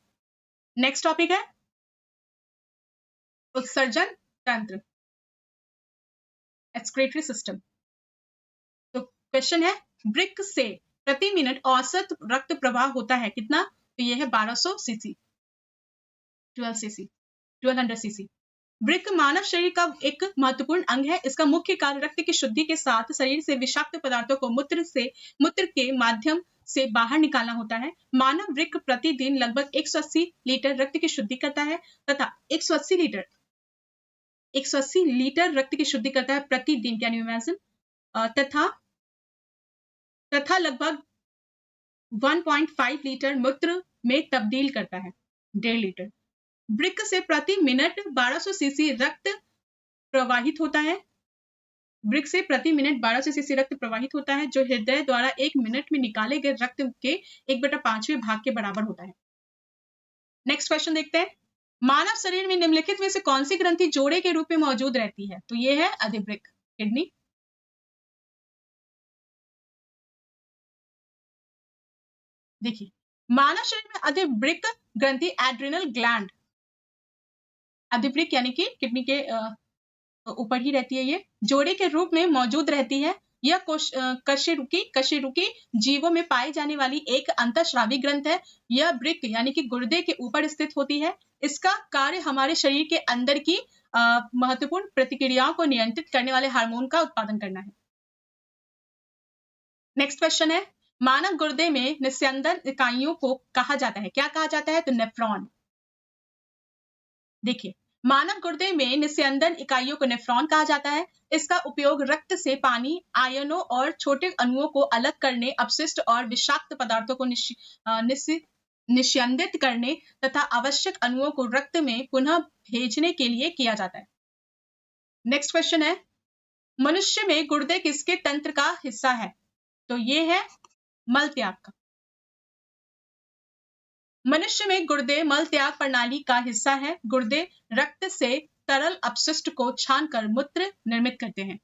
नेक्स्ट टॉपिक है उत्सर्जन तंत्र, एक्सक्रीटरी सिस्टम। तो क्वेश्चन है, वृक्क से प्रति मिनट औसत रक्त प्रवाह होता है कितना, तो यह है 1200 सीसी, 1200 सीसी। वृक्क मानव शरीर का एक महत्वपूर्ण अंग है। इसका मुख्य कार्य रक्त की शुद्धि के साथ शरीर से विषाक्त पदार्थों को मूत्र के माध्यम से बाहर निकालना होता है। मानव वृक्क प्रतिदिन लगभग 180 लीटर रक्त की शुद्धि करता है तथा 180 लीटर रक्त की शुद्धि करता है प्रतिदिन, कैन यू इमेजिन, तथा लगभग 1.5 लीटर मूत्र में तब्दील करता है, 1.5 लीटर। वृक्क से प्रति मिनट 1200 सीसी रक्त प्रवाहित होता है। वृक्क से प्रति मिनट 1200 सीसी रक्त प्रवाहित होता है, जो हृदय द्वारा 1 मिनट में निकाले गए रक्त के 1/5वें भाग के बराबर होता है। नेक्स्ट क्वेश्चन देखते हैं, मानव शरीर में निम्नलिखित में से कौन सी ग्रंथि जोड़े के रूप में मौजूद रहती है, तो ये है अधिवृक्क, किडनी। देखिए, मानव शरीर में अधिवृक्क ग्रंथि एड्रिनल ग्लैंड, अधिवृक्क यानी कि किडनी के ऊपर ही रहती है, ये जोड़े के रूप में मौजूद रहती है। यह कशेरुकी जीवों में पाई जाने वाली एक अंतःस्रावी ग्रंथ है। यह वृक्क यानी कि गुर्दे के ऊपर स्थित होती है। इसका कार्य हमारे शरीर के अंदर की महत्वपूर्ण प्रतिक्रियाओं को नियंत्रित करने वाले हार्मोन का उत्पादन करना है। नेक्स्ट क्वेश्चन है, मानव गुर्दे में निस्यंदन इकाइयों को कहा जाता है, क्या कहा जाता है, तो नेफ्रॉन। देखिए, मानव गुर्दे में निस्यंदन इकाइयों को नेफ्रॉन कहा जाता है। इसका उपयोग रक्त से पानी, आयनों और छोटे अणुओं को अलग करने, अपशिष्ट और विषाक्त पदार्थों को निस्यंदित करने तथा आवश्यक अणुओं को रक्त में पुनः भेजने के लिए किया जाता है। नेक्स्ट क्वेश्चन है, मनुष्य में गुर्दे किसके तंत्र का हिस्सा है? तो ये है मल त्याग का। मनुष्य में गुर्दे मल त्याग प्रणाली का हिस्सा है। गुर्दे रक्त से तरल अपशिष्ट को छानकर मूत्र निर्मित करते हैं।